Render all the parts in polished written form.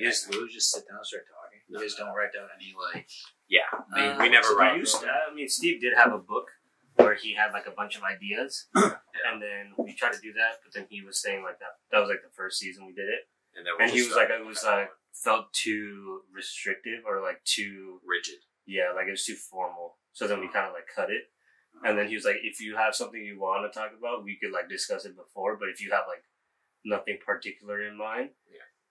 You just lose, just sit down and start talking. You just don't write down any, like... Yeah, we never write. Steve did have a book where he had like a bunch of ideas, and then we tried to do that, but then he was saying like that was like the first season we did it, and he was like it was felt too restrictive or like too rigid. Yeah, like it was too formal. So then we kind of like cut it, and then he was like, if you have something you want to talk about, we could like discuss it before, but if you have like nothing particular in mind,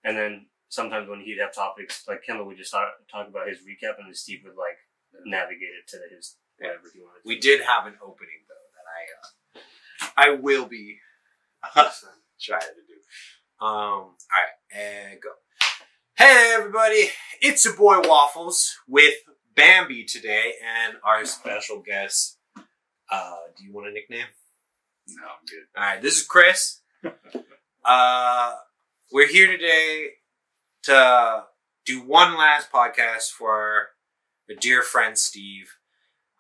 and then sometimes when he'd have topics, like Kendall would just talk about his recap, and then Steve would like navigate it to his whatever he wanted. We did have an opening though that I will be trying to do. All right, and go. Hey everybody, it's your boy Waffles with Bambi today, and our special guest. Do you want a nickname? No, I'm good. All right, this is Chris. We're here today to do one last podcast for a dear friend, Steve,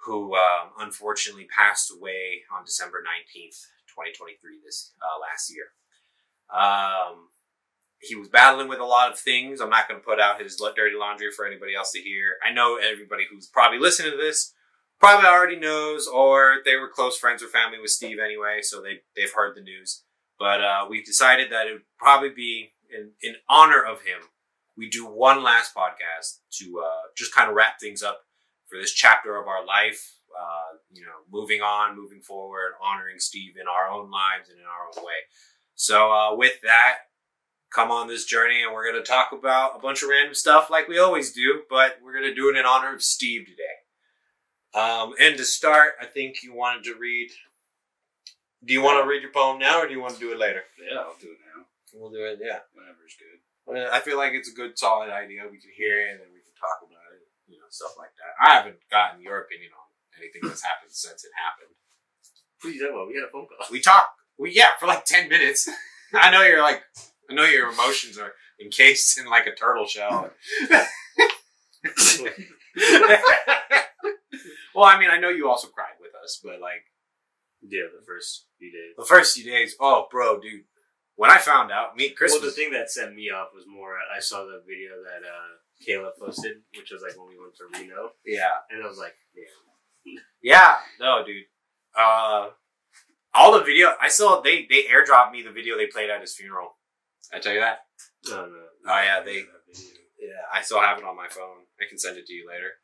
who unfortunately passed away on December 19th, 2023, this last year. He was battling with a lot of things. I'm not going to put out his dirty laundry for anybody else to hear. I know everybody who's probably listening to this probably already knows, or they were close friends or family with Steve anyway, so they've heard the news. But we decided that it would probably be in honor of him, we do one last podcast to just kind of wrap things up for this chapter of our life. Moving on, moving forward, honoring Steve in our own lives and in our own way. So with that, come on this journey, and we're going to talk about a bunch of random stuff like we always do, but we're going to do it in honor of Steve today. And to start, I think you wanted to read... Do you want to read your poem now, or do you want to do it later? Yeah, I'll do it now. We'll do it, yeah. Whenever's good. I feel like it's a good, solid idea. We can hear it, and then we can talk about it, stuff like that. I haven't gotten your opinion on anything that's happened since it happened. What are you talking about? We had a phone call. We talked, for like 10 minutes. I know your emotions are encased in like a turtle shell. Well, I mean, I know you also cried with us, but like... Yeah, the first few days. The first few days, oh, bro, dude. When I found out, Chris. Well, the thing that set me off was more, I saw the video that Kayla posted, which was like when we went to Reno. Yeah. And I was like, damn. Yeah, no, dude. All the video, I saw, they airdropped me the video they played at his funeral. Did I tell you that? No. Oh, yeah, I still have it on my phone. I can send it to you later.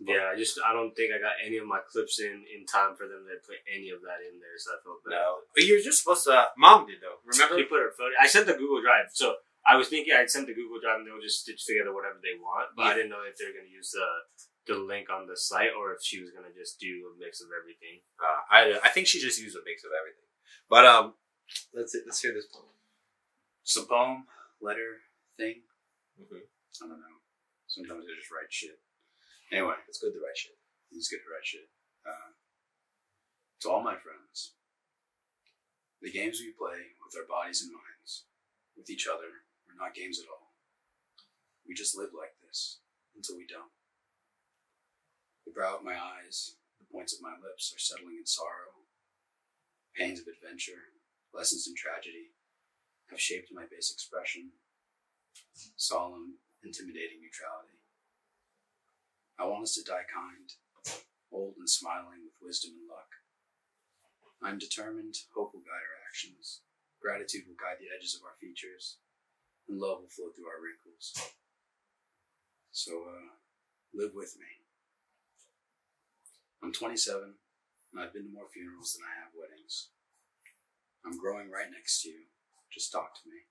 Yeah, I don't think I got any of my clips in time for them to put any of that in there, so I felt bad. No. But you were just supposed to, Mom did though, remember? She put her photo, I sent the Google Drive, so I was thinking I'd send the Google Drive and they'll just stitch together whatever they want, but I didn't know if they're going to use the link on the site or if she was going to just do a mix of everything. I think she just used a mix of everything. But, let's hear this poem. It's a poem, letter, thing. Mm-hmm. I don't know. Sometimes I just write shit. Anyway, it's good to write shit. It's good to write shit. To all my friends, the games we play with our bodies and minds, with each other, are not games at all. We just live like this until we don't. The brow of my eyes, the points of my lips are settling in sorrow. Pains of adventure, lessons in tragedy, have shaped my base expression. Solemn, intimidating neutrality. I want us to die kind, old and smiling with wisdom and luck. I'm determined, hope will guide our actions, gratitude will guide the edges of our features, and love will flow through our wrinkles. So, live with me. I'm 27, and I've been to more funerals than I have weddings. I'm growing right next to you. Just talk to me.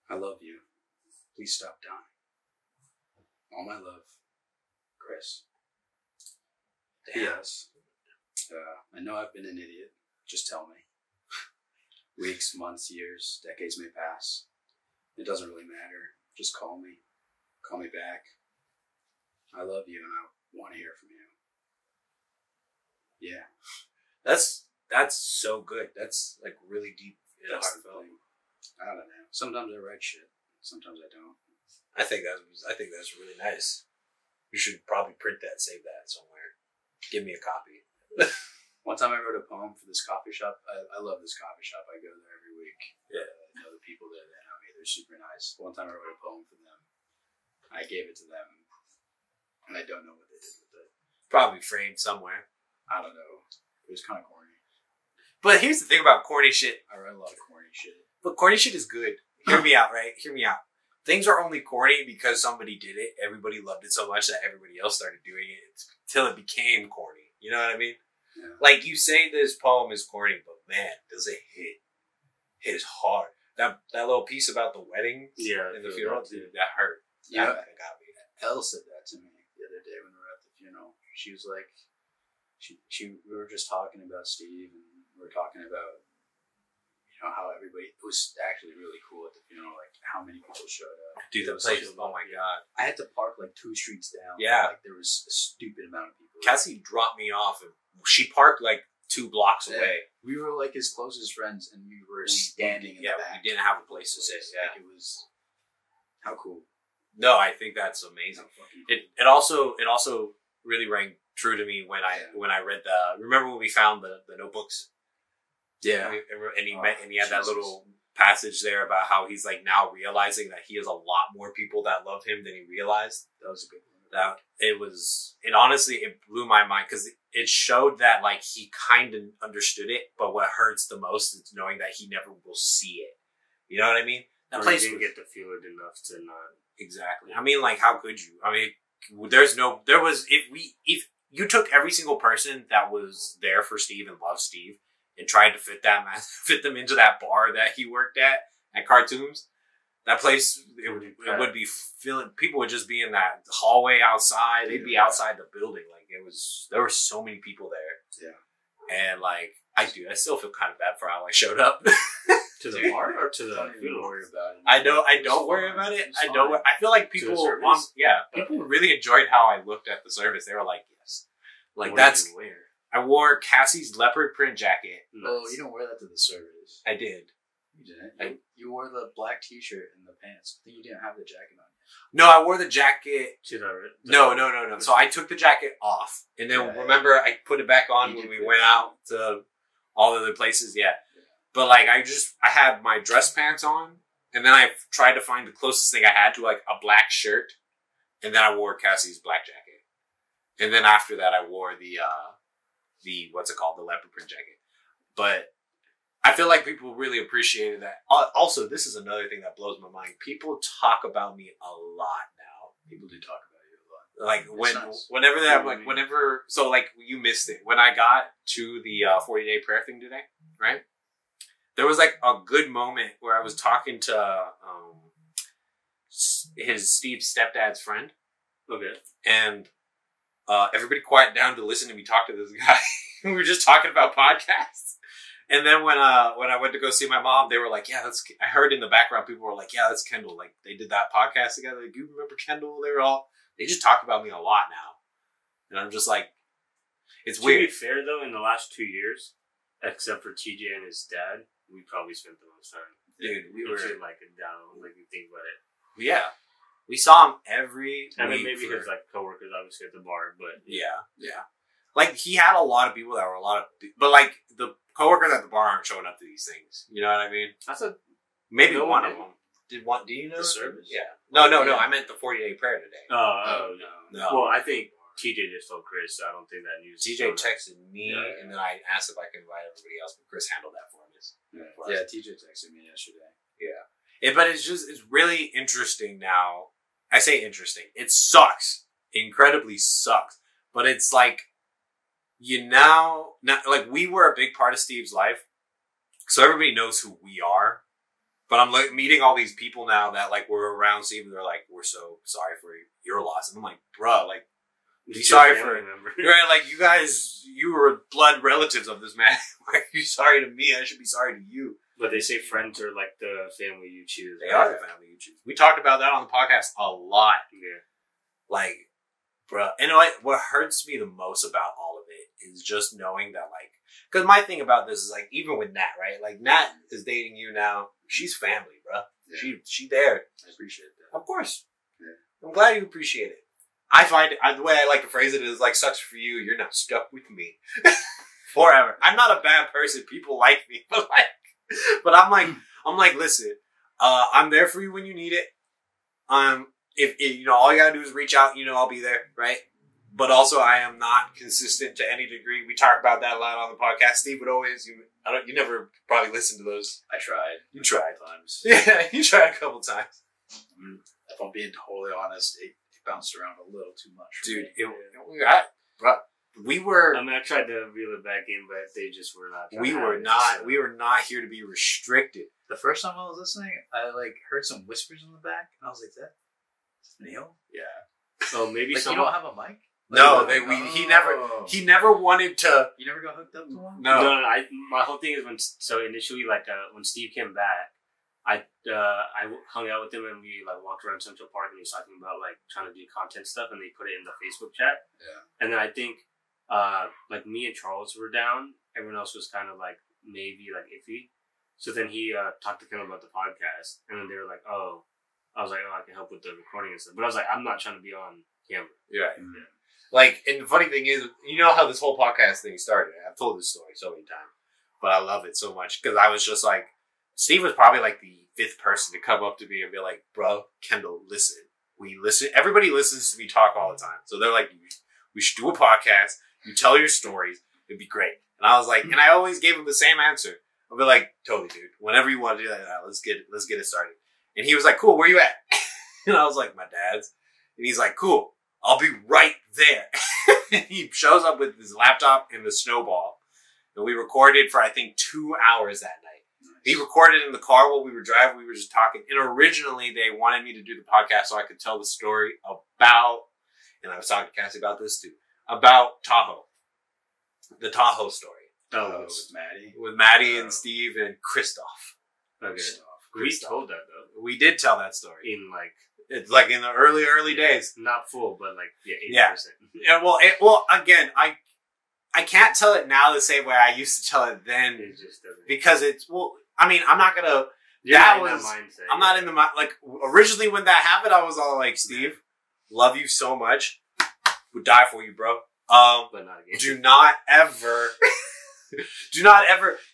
I love you. Please stop dying. All my love. Chris. P.S. I know I've been an idiot. Just tell me. Weeks, months, years, decades may pass. It doesn't really matter. Just call me. Call me back. I love you and I want to hear from you. Yeah. That's so good. That's like really deep and heartfelt. I don't know. Sometimes I write shit. Sometimes I don't. I think that's really nice. You should probably print that, save that somewhere. Give me a copy. One time I wrote a poem for this coffee shop. I love this coffee shop. I go there every week. Yeah. I know the people there. They know me. They're super nice. One time I wrote a poem for them. I gave it to them, and I don't know what they did with it. Probably framed somewhere. I don't know. It was kind of corny. But here's the thing about corny shit. I write a lot of corny shit. But corny shit is good. Hear me out, right? Hear me out. Things are only corny because somebody did it. Everybody loved it so much that everybody else started doing it until it became corny. You know what I mean? Yeah. Like, you say this poem is corny, but man, does it hit. It is hard. That little piece about the wedding and the funeral, dude, that hurt. Yeah, that got me. Elle said that to me the other day when we were at the funeral. She was like, we were just talking about Steve, and we were talking about, you know, how everybody, it was actually really cool at the funeral, like how many people showed up. Dude, that place, oh my God. I had to park like 2 streets down. Yeah. Like there was a stupid amount of people. Cassie dropped me off, and she parked like 2 blocks away. We were like his closest friends, and we were standing in the back. We didn't have a place to sit. Yeah. Like it was, how cool. No, I think that's amazing. It also really rang true to me when I read remember when we found the notebooks? Yeah. And he had that little passage there about how he's like now realizing that he has a lot more people that love him than he realized. That was a good one. It honestly blew my mind because it showed that like he kind of understood it, but what hurts the most is knowing that he never will see it. You know what I mean? That place didn't get to feel it enough to not. Exactly. I mean, like, how could you? I mean, if you took every single person that was there for Steve and loved Steve and tried to fit them into that bar that he worked at Cartoons, that place, it would be filling. People would just be in that hallway outside. They'd be outside the building. Like, there were so many people there. Yeah. And like, I still feel kind of bad for how I showed up. To the bar or to the funeral? Worry about it. I don't worry about it. I feel like people people really enjoyed how I looked at the service. They were like, yes. Like, that's weird. I wore Cassie's leopard print jacket. Oh, you don't wear that to the service. I did. You didn't? You wore the black t-shirt and the pants. I think you didn't have the jacket on. No, I wore the jacket. No. No. So I took the jacket off. And then remember, I put it back on when we went out to all the other places. Yeah. But like, I had my dress pants on, and then I tried to find the closest thing I had to like a black shirt, and then I wore Cassie's black jacket. And then after that, I wore the what's it called? The leopard print jacket. But I feel like people really appreciated that. Also, this is another thing that blows my mind. People talk about me a lot now. People do talk about you a lot. Like whenever they have so like you missed it. When I got to the 40-day prayer thing today, right? There was like a good moment where I was talking to Steve's stepdad's friend. Okay. And everybody quiet down to listen to me talk to this guy. We were just talking about podcasts. And then when I went to go see my mom, they were like, yeah, I heard in the background, people were like, yeah, that's Kendall. Like, they did that podcast together. Like, you remember Kendall? They just talk about me a lot now. And I'm just like, it's weird. To be fair, though, in the last 2 years, except for TJ and his dad, we probably spent the most time. Dude, we were like down, like you think about it. Yeah. We saw him every week. Maybe his like coworkers obviously at the bar, but yeah. Like, he had a lot of people that were but like the coworkers at the bar aren't showing up to these things. You know what I mean? Maybe one of them. Do you know the service? Yeah. No. I meant the 40-day prayer today. No. Well, I think TJ just told Chris, so I don't think that news. TJ texted me, and then I asked if I could invite everybody else, but Chris handled that for me. Yeah, TJ texted me yesterday. Yeah. But it's really interesting now. I say interesting. It sucks. Incredibly sucks. But it's like, like, we were a big part of Steve's life, so everybody knows who we are. But I'm like meeting all these people now that like were around Steve, and they're like, we're so sorry for your loss. And I'm like, bruh, like, be sorry for it. Right? Like, you were blood relatives of this man. Why are you sorry to me? I should be sorry to you. But they say friends are like the family you choose. They are the family you choose. We talked about that on the podcast a lot. Yeah. Like, bruh. And what hurts me the most about all of it is just knowing that, like, because my thing about this is, like, even with Nat, right? Like, Nat is dating you now. She's family, bruh. Yeah. She there. I appreciate that. Of course. Yeah. I'm glad you appreciate it. I find the way I like to phrase it is like, sucks for you. You're not stuck with me forever. I'm not a bad person. People like me, but I'm like, listen, I'm there for you when you need it. If you know, all you gotta do is reach out. You know, I'll be there, right? But also, I am not consistent to any degree. We talk about that a lot on the podcast. Steve would always, you never probably listened to those. I tried. You tried. Times. Yeah, you tried a couple times. If I'm being totally honest, it bounced around a little too much. Dude, I mean, I tried to reel it back in, but they just were not. We were not here to be restricted. The first time I was listening, I heard some whispers in the back, and I was like, "That Neil?" Yeah. Oh, maybe you don't have a mic. No, he never wanted to. You never got hooked up to one? No. My whole thing is initially, when Steve came back, I hung out with him and we walked around Central Park and he was talking about trying to do content stuff and they put it in the Facebook chat. Yeah. And then I think me and Charles were down. Everyone else was kind of maybe iffy. So then he talked to Kim about the podcast and then they were like, oh, I was like, oh, I can help with the recording and stuff. But I was like, I'm not trying to be on camera. Yeah. Yeah. And the funny thing is, you know how this whole podcast thing started. I've told this story so many times, but I love it so much because I was just Steve was probably the fifth person to come up to me and be like, bro, Kendall, listen. We listen. Everybody listens to me talk all the time. So they're like, we should do a podcast. You tell your stories. It'd be great. And I was like, and I always gave him the same answer. I'll be like, totally, dude. Whenever you want to do that, let's get it started. And he was like, cool, where you at? And I was like, my dad's. And he's like, cool, I'll be right there. And he shows up with his laptop and the snowball. And we recorded for, I think, 2 hours that night. He recorded in the car while we were driving. We were just talking. And originally, they wanted me to do the podcast so I could tell the story about, and I was talking to Cassie about this too, about Tahoe. The Tahoe story. Oh, with Maddie. With Maddie and Steve and Christoph. Okay. We told that though. We did tell that story. In It's in the early days. Not full, but 80%. Yeah, well, again, I can't tell it now the same way I used to tell it then. It just doesn't. Because I'm not gonna, I'm not in the mind, originally when that happened, I was all like, Steve, love you so much. Would die for you, bro. But not again. Do not ever,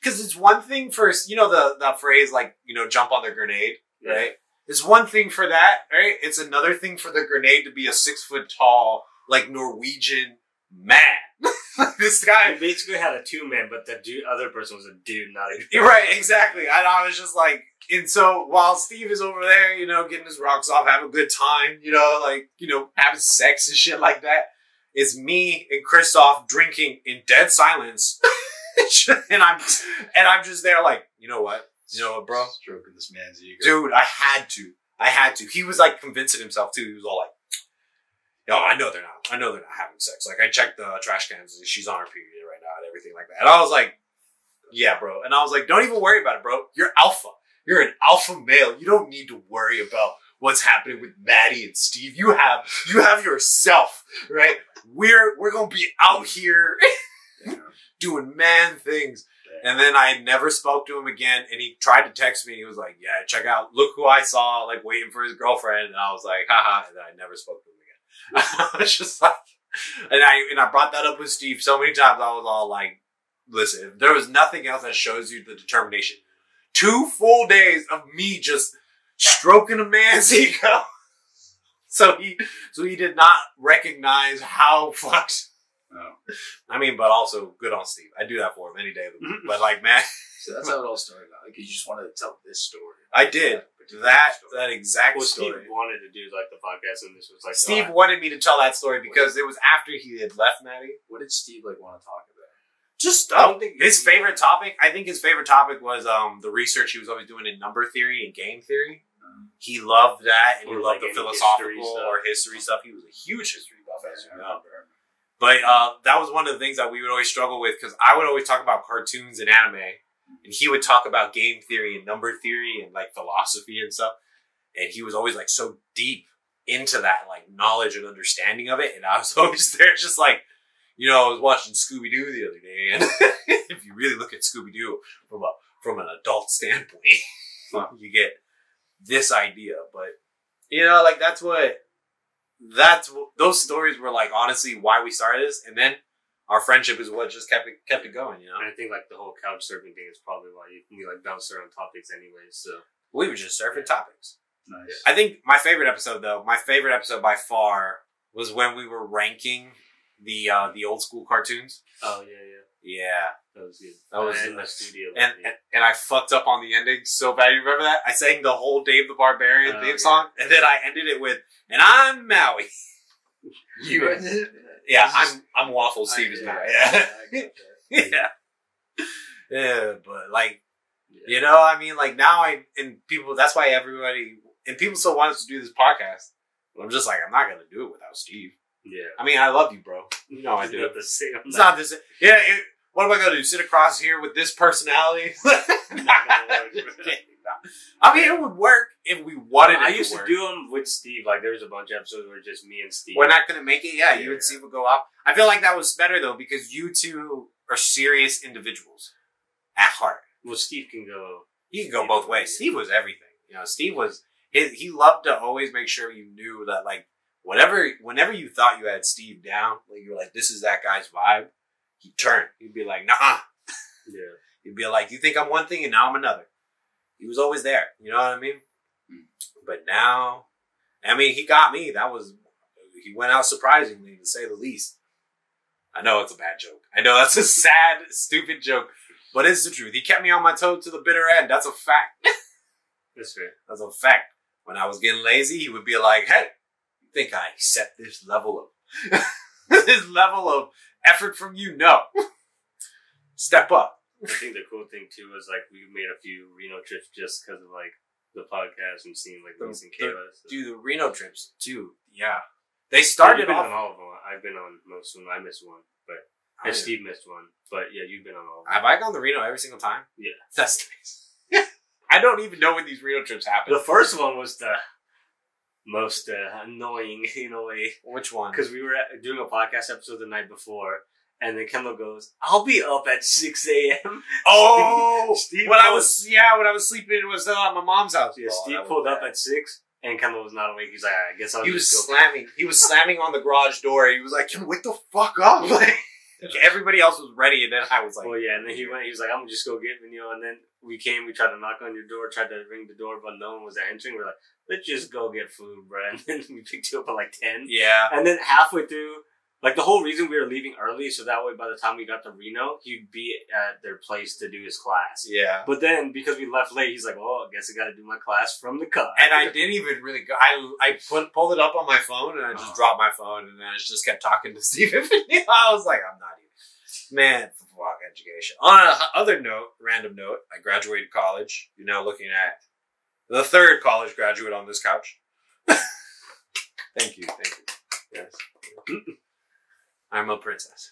because it's one thing for, the phrase, jump on the grenade, right? It's one thing for that, right? It's another thing for the grenade to be a 6 foot tall, Norwegian man. This guy he basically had a 2-man, but the other person was a dude, not a dude. Right, exactly. And I was just and so while Steve is over there, getting his rocks off, having a good time, having sex and shit like that, it's me and Christoph drinking in dead silence. and I'm just there you know what, bro? Stroking this man's ego. Dude, I had to. He was convincing himself too. He was all yo, I know they're not having sex. I checked the trash cans and she's on her period right now and everything like that. And I was like, yeah, bro. And I was like, don't even worry about it, bro. You're alpha. You're an alpha male. You don't need to worry about what's happening with Maddie and Steve. You have yourself, right? We're going to be out here doing man things. And then I never spoke to him again. And he tried to text me. He was like, yeah, check out, look who I saw, waiting for his girlfriend. And I was like, haha. And then I never spoke to him again. I was just and I brought that up with Steve so many times. I was all listen, if there was nothing else that shows you the determination. 2 full days of me just stroking a man's ego. So he did not recognize how fucked. No. I mean, but also good on Steve. I do that for him any day of the week. But man. So that's how it all started out. You just wanted to tell this story. I did. That exact story. Steve wanted to do the podcast, and this was Steve wanted me to tell that story because it was after he had left Maddie. What did Steve want to talk about? Just his favorite topic. I think his favorite topic was the research he was always doing in number theory and game theory. He loved that, and he loved the philosophical or history stuff. He was a huge history buff, as you know. But that was one of the things that we would always struggle with because I would always talk about cartoons and anime. And he would talk about game theory and number theory and philosophy and stuff. And he was always so deep into that knowledge and understanding of it. And I was always there just I was watching Scooby-Doo the other day. And if you really look at Scooby-Doo from an adult standpoint, you get this idea. But, those stories were honestly why we started this. And then our friendship is what just kept it going, And I think the whole couch surfing thing is probably why we bounce around topics anyway. So We were just surfing topics. Nice. I think my favorite episode by far was when we were ranking the old school cartoons. Oh yeah. Yeah. That was good. That was in the studio. And I fucked up on the ending so bad. You remember that? I sang the whole Dave the Barbarian theme song, and then I ended it with, "And I'm Maui." You ended it? Yeah, I'm Waffle. Steve is Maui. Yeah. Yeah, but like, you know, I mean, like now people, that's why people still want us to do this podcast. I'm just like, I'm not going to do it without Steve. Yeah. I mean, I love you, bro. You know I do. Not the same. It's not the same. Yeah, what am I going to do? Sit across here with this personality? I mean, it would work if we wanted it I used to work. do them with Steve. Like, there was a bunch of episodes where just me and Steve. We're not going to make it? Yeah, you and Steve would go off. I feel like that was better, though, because you two are serious individuals at heart. Well, Steve can go... He can go both ways. Steve was everything. You know, Steve was... He loved to always make sure you knew that, like, whenever you thought you had Steve down, like, you were like, this is that guy's vibe, he'd turn. He'd be like, nah. Yeah. He'd be like, you think I'm one thing and now I'm another. He was always there. You know what I mean? But now, I mean, he got me. He went out surprisingly, to say the least. I know it's a bad joke. I know that's a sad, stupid joke. But it's the truth. He kept me on my toes to the bitter end. That's a fact. That's fair. That's a fact. When I was getting lazy, he would be like, hey, you think I accept this level of effort from you? No. Step up. I think the cool thing, too, was, like, we made a few Reno trips just because of, like, the podcast and seeing, like, Luis and Kayla. So. Dude, the Reno trips, too. Yeah. They started off... on all of them. I've been on most of them. I missed one. And Steve missed one. But, yeah, you've been on all of them. Have I gone to Reno every single time? Yeah. That's nice. I don't even know when these Reno trips happen. The first one was the most annoying in a way. Which one? Because we were doing a podcast episode the night before, and then Kendall goes, "I'll be up at 6 a.m." Oh, Steve when I was sleeping, it was at my mom's house. Yeah, Steve pulled up at 6, and Kendall was not awake. He's like, "I guess I'll just go." He was slamming on the garage door. He was like, "Wake the fuck up!" Like, everybody else was ready, and then I was like, "Well, yeah." And then he was like, "I'm gonna just go get Vino," and then we came. We tried to knock on your door, tried to ring the door, but no one was answering. We're like, "Let's just go get food, bro." And then we picked you up at like 10. Yeah. And then halfway through, like the whole reason we were leaving early, so that way by the time we got to Reno, he'd be at their place to do his class. Yeah. But then because we left late, he's like, "Well, I guess I got to do my class from the car." And I didn't even really go. I pulled it up on my phone, and I just dropped my phone, and then I just kept talking to Steve. I was like, I'm not even. Man, fuck education. On another note, random note, I graduated college. You're now looking at the third college graduate on this couch. Thank you. Yes. I'm a princess.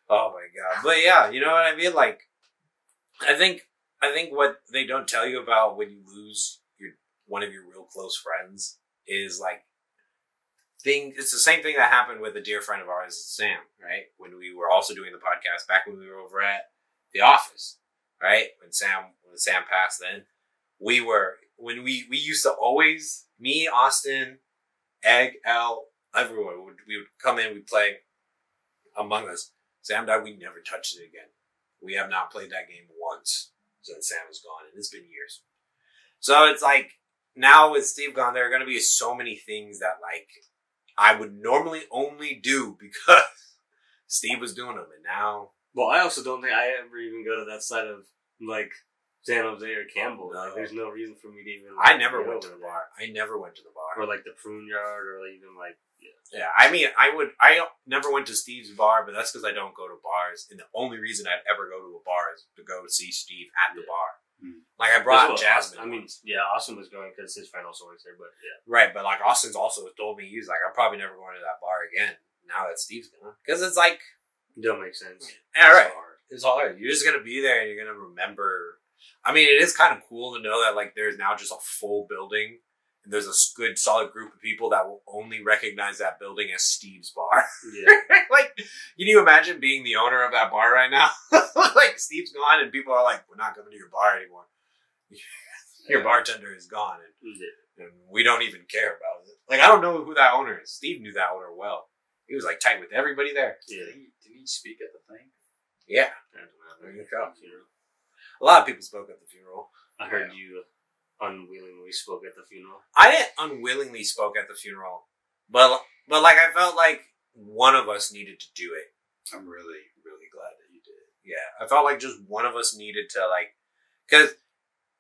Oh my god. But yeah, you know what I mean? Like, I think what they don't tell you about when you lose one of your real close friends is like, it's the same thing that happened with a dear friend of ours, Sam, right? When we were also doing the podcast back when we were over at the office, right? When Sam passed, then we used to always, me, Austin, Egg, L, everyone we would come in, we'd play Among Us. Sam died, we never touched it again. We have not played that game once since Sam was gone, and it's been years. So it's like, now with Steve gone, there are going to be so many things that like I would normally only do because Steve was doing them, and now... Well, I also don't think I ever even go to that side of, like, San Jose or Campbell. No. Like, there's no reason for me to even... Like, I never went to the bar. Or, like, the Prune Yard, or like, even, like... Yeah, I mean, I never went to Steve's bar, but that's because I don't go to bars, and the only reason I'd ever go to a bar is to go see Steve at the bar. Like, I brought Jasmine. I mean, yeah, Austin was going because his friend also works there, but yeah. Right, but like, Austin's also told me, he's like, I'm probably never going to that bar again now that Steve's gone. Because it's like... It don't make sense. Yeah, right. It's hard. You're just going to be there and you're going to remember. I mean, it is kind of cool to know that like there's now just a full building and there's a good, solid group of people that will only recognize that building as Steve's bar. Yeah. Like, can you imagine being the owner of that bar right now? Like, Steve's gone and people are like, we're not coming to your bar anymore. Your bartender is gone and we don't even care about it. Like, I don't know who that owner is. Steve knew that owner well. He was like tight with everybody there. Yeah. Did he speak at the thing? Yeah. There you go. A lot of people spoke at the funeral. I heard you unwillingly spoke at the funeral. I didn't unwillingly spoke at the funeral, but like I felt like one of us needed to do it. I'm really, really glad that you did. Yeah, I felt like just one of us needed to like, because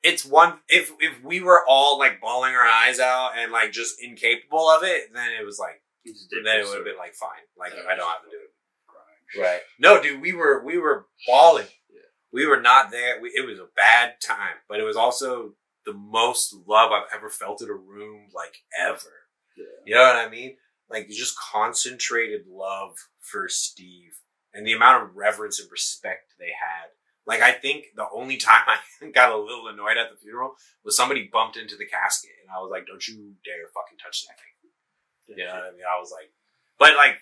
it's one. If we were all like bawling our eyes out and like just incapable of it, then it was like, then it would have been like fine. Like I don't have to do it. Right? No, dude, we were bawling. Yeah. We were not there. It was a bad time, but it was also the most love I've ever felt in a room, like ever. Yeah. You know what I mean? Like just concentrated love for Steve and the amount of reverence and respect they had. Like I think the only time I got a little annoyed at the funeral was somebody bumped into the casket and I was like, don't you dare fucking touch that thing. You know what I mean? I was like, but like,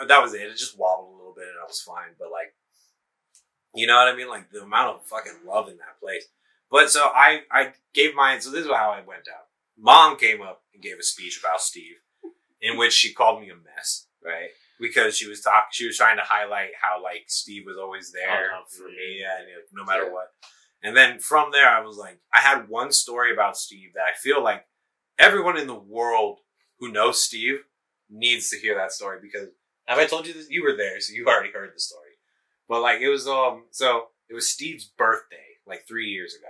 that was it. It just wobbled a little bit and I was fine. But like, you know what I mean? Like the amount of fucking love in that place. But so I gave mine. So this is how I went down. Mom came up and gave a speech about Steve in which she called me a mess, right? Because she was trying to highlight how like Steve was always there for me and like, no matter what. And then from there, I was like, I had one story about Steve that I feel like everyone in the world who knows Steve needs to hear that story because have I told you this? You were there, so you already heard the story. But like it was so it was Steve's birthday like 3 years ago.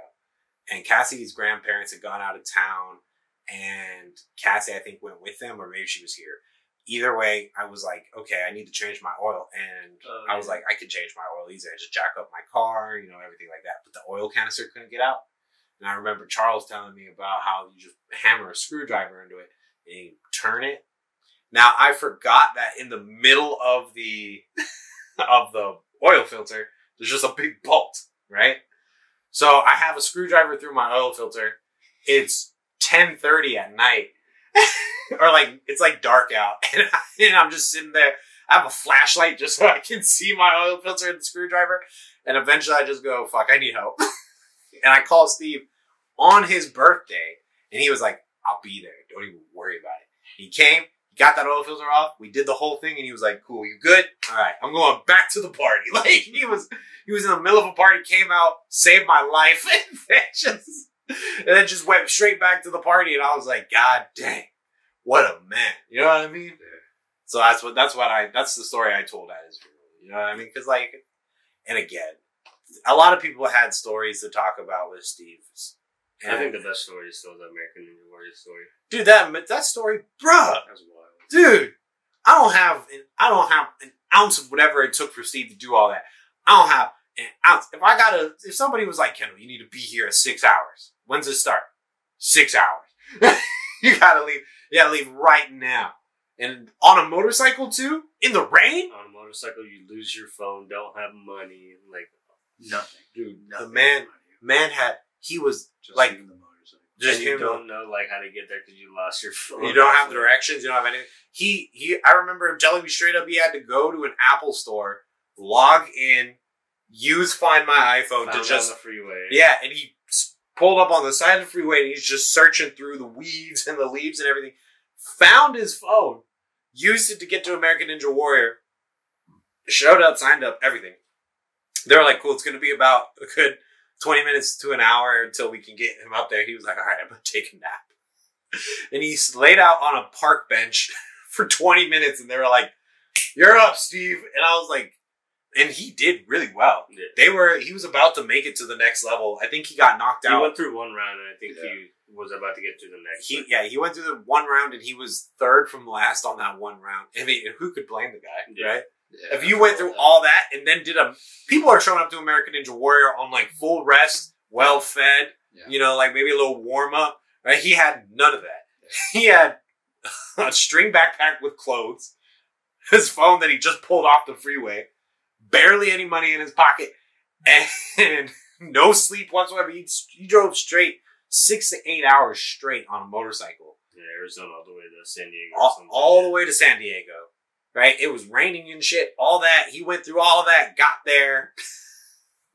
And Cassie's grandparents had gone out of town and Cassie I think went with them or maybe she was here. Either way, I was like, okay, I need to change my oil. And I was like, I could change my oil easy. I just jack up my car, you know, everything like that. But the oil canister couldn't get out. And I remember Charles telling me about how you just hammer a screwdriver into it and you turn it. Now, I forgot that in the middle of the of the oil filter, there's just a big bolt, right? So I have a screwdriver through my oil filter. It's 10:30 at night. Or like, it's like dark out. And I'm just sitting there. I have a flashlight just so I can see my oil filter and the screwdriver. And eventually I just go, fuck, I need help. And I call Steve on his birthday. And he was like, I'll be there. Don't even worry about it. He came. He got that oil filter off. We did the whole thing. And he was like, cool, you good? All right, I'm going back to the party. Like, he was in the middle of a party, came out, saved my life. And then just went straight back to the party. And I was like, God dang. What a man. You know what I mean? Yeah. So that's the story I told at his funeral. You know what I mean? Cause like, and again, a lot of people had stories to talk about with Steve's. I think the best story is still the American Ninja Warrior story. Dude, that story, bruh. That's wild. Dude, I don't have an ounce of whatever it took for Steve to do all that. I don't have an ounce. If somebody was like, Kendall, you need to be here at 6 hours. When's it start? 6 hours. You gotta leave. You gotta leave right now. And on a motorcycle too? In the rain? On a motorcycle, you lose your phone, don't have money, like nothing. Dude, nothing. The man he was just like, the motorcycle. Just you don't know like how to get there because you lost your phone. You don't have directions, you don't have anything. I remember him telling me straight up he had to go to an Apple store, log in, use Find My iPhone to just on the freeway. Yeah, and he pulled up on the side of the freeway and he's just searching through the weeds and the leaves and everything. Found his phone, used it to get to American Ninja Warrior, showed up, signed up, everything. They were like, cool, it's going to be about a good 20 minutes to an hour until we can get him up there. He was like, all right, I'm going to take a nap. And he laid out on a park bench for 20 minutes and they were like, you're up, Steve. And I was like, and he did really well. Yeah. He was about to make it to the next level. I think he got knocked out. He went through one round, and I think he was about to get to the next. He went through the one round, and he was third from last on that one round. I mean, who could blame the guy, right? Yeah, if you went through all that and then people are showing up to American Ninja Warrior on like full rest, well fed, you know, like maybe a little warm up, right? He had none of that. Yeah. He had a string backpack with clothes, his phone that he just pulled off the freeway. Barely any money in his pocket, and no sleep whatsoever. He drove straight 6 to 8 hours straight on a motorcycle. Yeah, Arizona all the way to San Diego. All the way to San Diego, right? It was raining and shit. All that. He went through all of that, got there,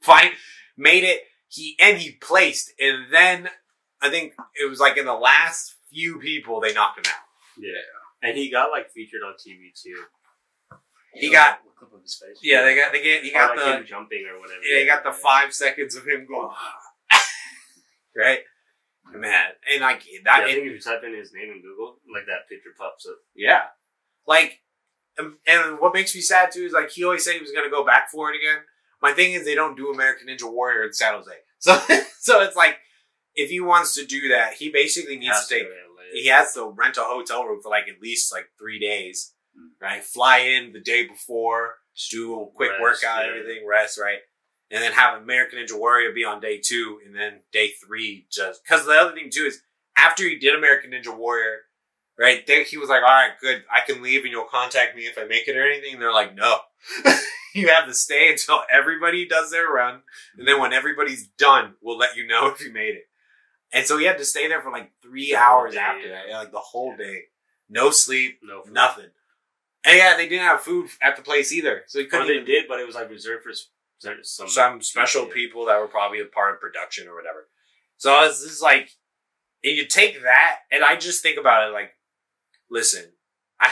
fine, made it. He placed, and then I think it was like in the last few people they knocked him out. Yeah, and he got like featured on TV too. He got a clip of his face. yeah. He got like the him jumping or whatever. yeah. He got the 5 seconds of him going right. Man, and like that. Yeah, I think if you type in his name in Google, like that picture pops up. Yeah, like, and what makes me sad too is like he always said he was gonna go back for it again. My thing is they don't do American Ninja Warrior in San Jose, so it's like if he wants to do that, he basically needs to take. He has to rent a hotel room for like at least like 3 days, right? Fly in the day before, do a quick workout, everything, rest, right? And then have American Ninja Warrior be on day 2, and then day 3 just because the other thing too is after he did American Ninja Warrior, right? He was like, "All right, good, I can leave, and you'll contact me if I make it or anything." And they're like, "No, you have to stay until everybody does their run, and then when everybody's done, we'll let you know if you made it." And so he had to stay there for like 3 hours after that, like the whole day, no sleep, nothing. And yeah, they didn't have food at the place either, so he couldn't. They did, but it was like reserved for some special people that were probably a part of production or whatever. So it's just like, and you take that, and I just think about it like, listen, I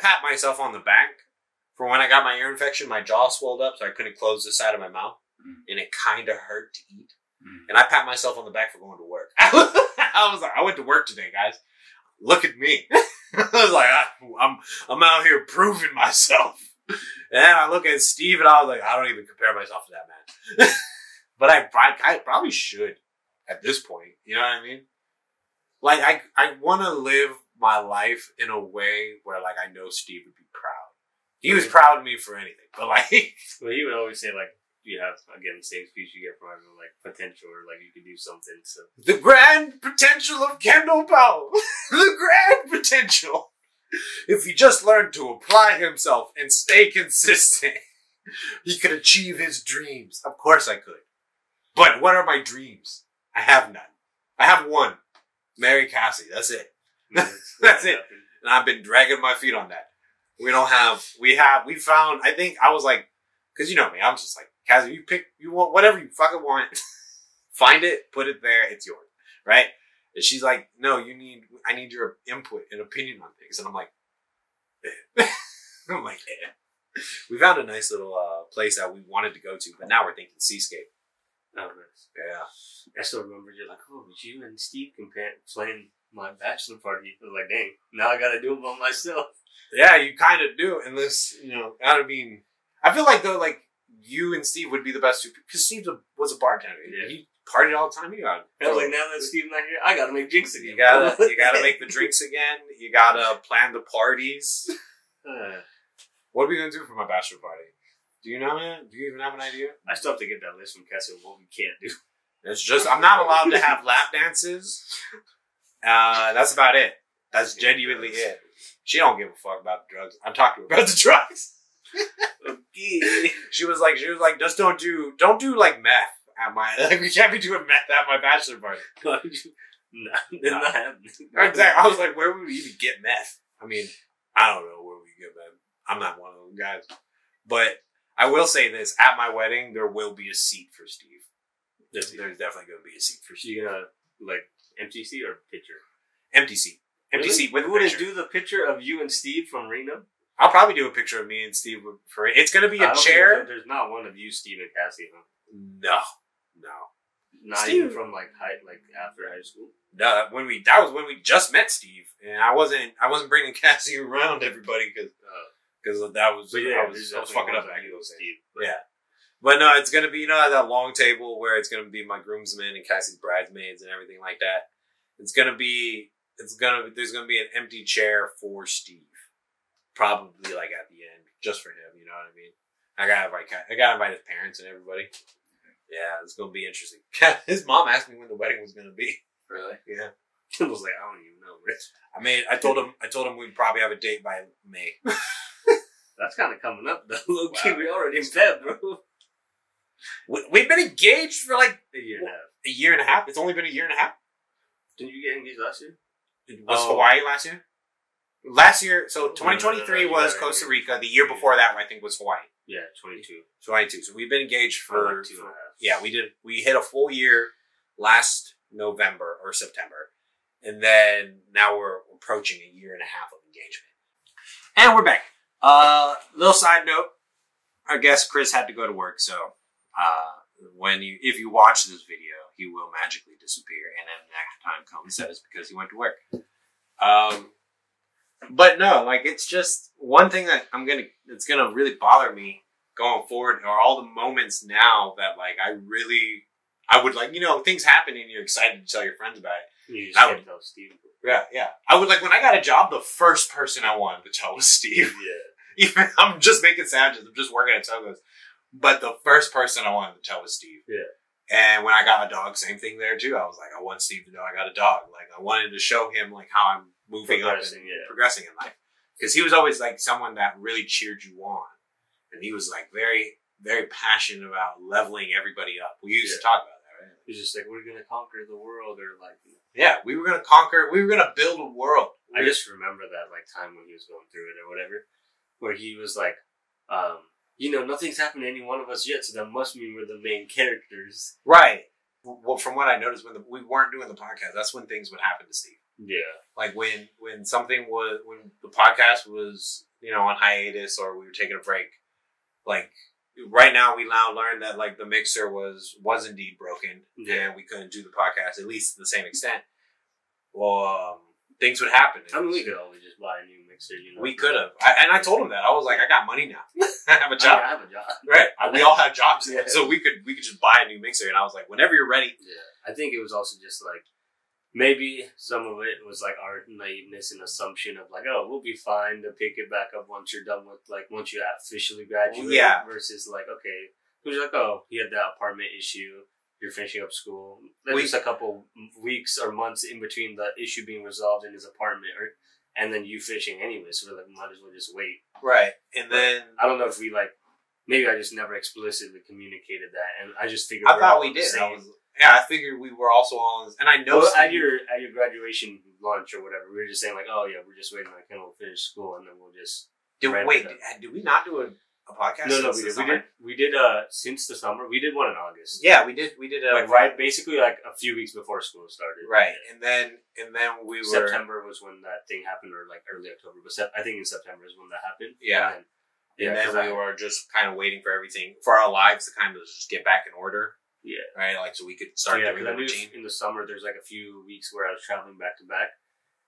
pat myself on the back for when I got my ear infection. My jaw swelled up, so I couldn't close the side of my mouth, and it kind of hurt to eat. And I pat myself on the back for going to work. I was like, I went to work today, guys. Look at me. I was like, I'm out here proving myself. And then I look at Steve and I was like, I don't even compare myself to that man. But I probably should at this point. You know what I mean? Like, I want to live my life in a way where, like, I know Steve would be proud. He was proud of me for anything. But, like... Well, he would always say, like, you have, again, the same speech you get from everyone, like, potential, or, like, you could do something, so... The grand potential of Kendall Powell. The grand potential. If he just learned to apply himself and stay consistent, he could achieve his dreams. Of course I could. But what are my dreams? I have none. I have one. Marry Cassie. That's it. That's it. And I've been dragging my feet on that. We found, I think, I was like, because you know me, I'm just like, Cassie, you want whatever you fucking want. Find it, put it there, it's yours. Right? And she's like, no, I need your input and opinion on things. And I'm like, We found a nice little place that we wanted to go to, but now we're thinking Seascape. Oh, nice. Yeah. I still remember you're like, oh, but you and Steve can plan my bachelor party. I was like, dang, now I gotta do it by myself. Yeah, you kind of do. Unless, I mean, I feel like though, like, you and Steve would be the best two, because Steve was a bartender. Yeah. He partied all the time. I was like, now that Steve's not here, I gotta make drinks again. You gotta make the drinks again. You gotta plan the parties. What are we gonna do for my bachelor party? Do you know, man? Do you even have an idea? I still have to get that list from Cassie of what we can't do. It's just, I'm not allowed to have lap dances. That's about it. That's genuinely it. She don't give a fuck about the drugs. I'm talking about the drugs. Okay. She was like, just don't do like meth at my, like, we can't be doing meth at my bachelor party. No, it's not happening. Exactly. I was like, where would we even get meth? I mean, I don't know where we get meth. I'm not one of those guys. But I will say this, at my wedding, there will be a seat for Steve. There's definitely going to be a seat for Steve. You gonna, like, empty seat or picture? Empty seat. Empty seat with a picture. picture. Do the picture of you and Steve from Reno? I'll probably do a picture of me and Steve for it. It's going to be a chair. There's not one of you, Steve, and Cassie, huh? No. Not Steve, even from like after high school. No, that was when we just met Steve, and I wasn't bringing Cassie around everybody because that was I was fucking up back in those days. Yeah, but no, it's gonna be that long table where it's gonna be my groomsmen and Cassie's bridesmaids and everything like that. There's gonna be an empty chair for Steve, probably like at the end, just for him. You know what I mean? I gotta invite his parents and everybody. Yeah, it's gonna be interesting. His mom asked me when the wedding was gonna be. Really? Yeah. I was like, I don't even know, Rich. I told him we'd probably have a date by May. That's kind of coming up, though. Low key, we already in Feb, bro. We've been engaged for like a year and a half. A year and a half? It's only been a year and a half? Didn't you get engaged last year? Was Hawaii last year? Last year, so 2023 was Costa Rica. The year before that, I think, was Hawaii. Yeah, 22. 22. So we've been engaged for like 2.5. Yeah, we did. We hit a full year last November or September. And then now we're approaching a year and a half of engagement. And we're back. Little side note. I guess Chris had to go to work, so if you watch this video, he will magically disappear, and then the next time comes, that is because he went to work. But no, like, it's just one thing that it's gonna really bother me going forward are all the moments now that, like, I would, like, things happen and you're excited to tell your friends about it. You just can't tell Steve. Yeah. I would, like, when I got a job, the first person I wanted to tell was Steve. Yeah. Even I'm just making sandwiches. I'm just working at Togo's. But the first person I wanted to tell was Steve. Yeah. And when I got a dog, same thing there too. I was like, I want Steve to know I got a dog. Like, I wanted to show him, like, how I'm moving up and progressing in life. Because he was always, like, someone that really cheered you on. And he was, like, very, very passionate about leveling everybody up. We used to talk about that, right? He's just like, we're going to conquer the world, or like... Yeah, we were going to build a world. I just remember that, like, time when he was going through it or whatever, where he was like, nothing's happened to any one of us yet, so that must mean we're the main characters. Right. Well, from what I noticed, when we weren't doing the podcast, that's when things would happen to Steve. Yeah. Like, when the podcast was, on hiatus, or we were taking a break, like, right now we now learned that, like, the mixer was indeed broken, and we couldn't do the podcast, at least to the same extent. Well, things would happen. I mean, we could always just buy a new mixer, We could have. And I told him that. I was like, I got money now. I have a job. I have a job. Right. We all have jobs. Yeah. So we could just buy a new mixer. And I was like, whenever you're ready. Yeah. I think it was also just like, maybe some of it was like our naiveness and assumption of like, oh, we'll be fine to pick it back up once you're done with, like, once you officially graduate. Yeah. Versus like, okay, it was like, oh, he had that apartment issue. You're finishing up school. There's just a couple weeks or months in between the issue being resolved in his apartment, and then you finishing anyway. So we're like, might as well just wait. Right. And then I don't know if we maybe I just never explicitly communicated that, and I just figured I thought we did. I figured we were also on, and I know at your graduation lunch or whatever, we were just saying like, oh yeah, we're just waiting on Ken will finish school, and then we'll just did we not do a podcast? No, we did since the summer. We did one in August. Yeah, we did basically like a few weeks before school started. Right. And then we were September was when that thing happened, or like early October, but I think in September is when that happened. Yeah. And then we were just kind of waiting for everything, for our lives to kind of just get back in order. Yeah. Right? Like, so we could start doing the routine. In the summer, there's like a few weeks where I was traveling back to back,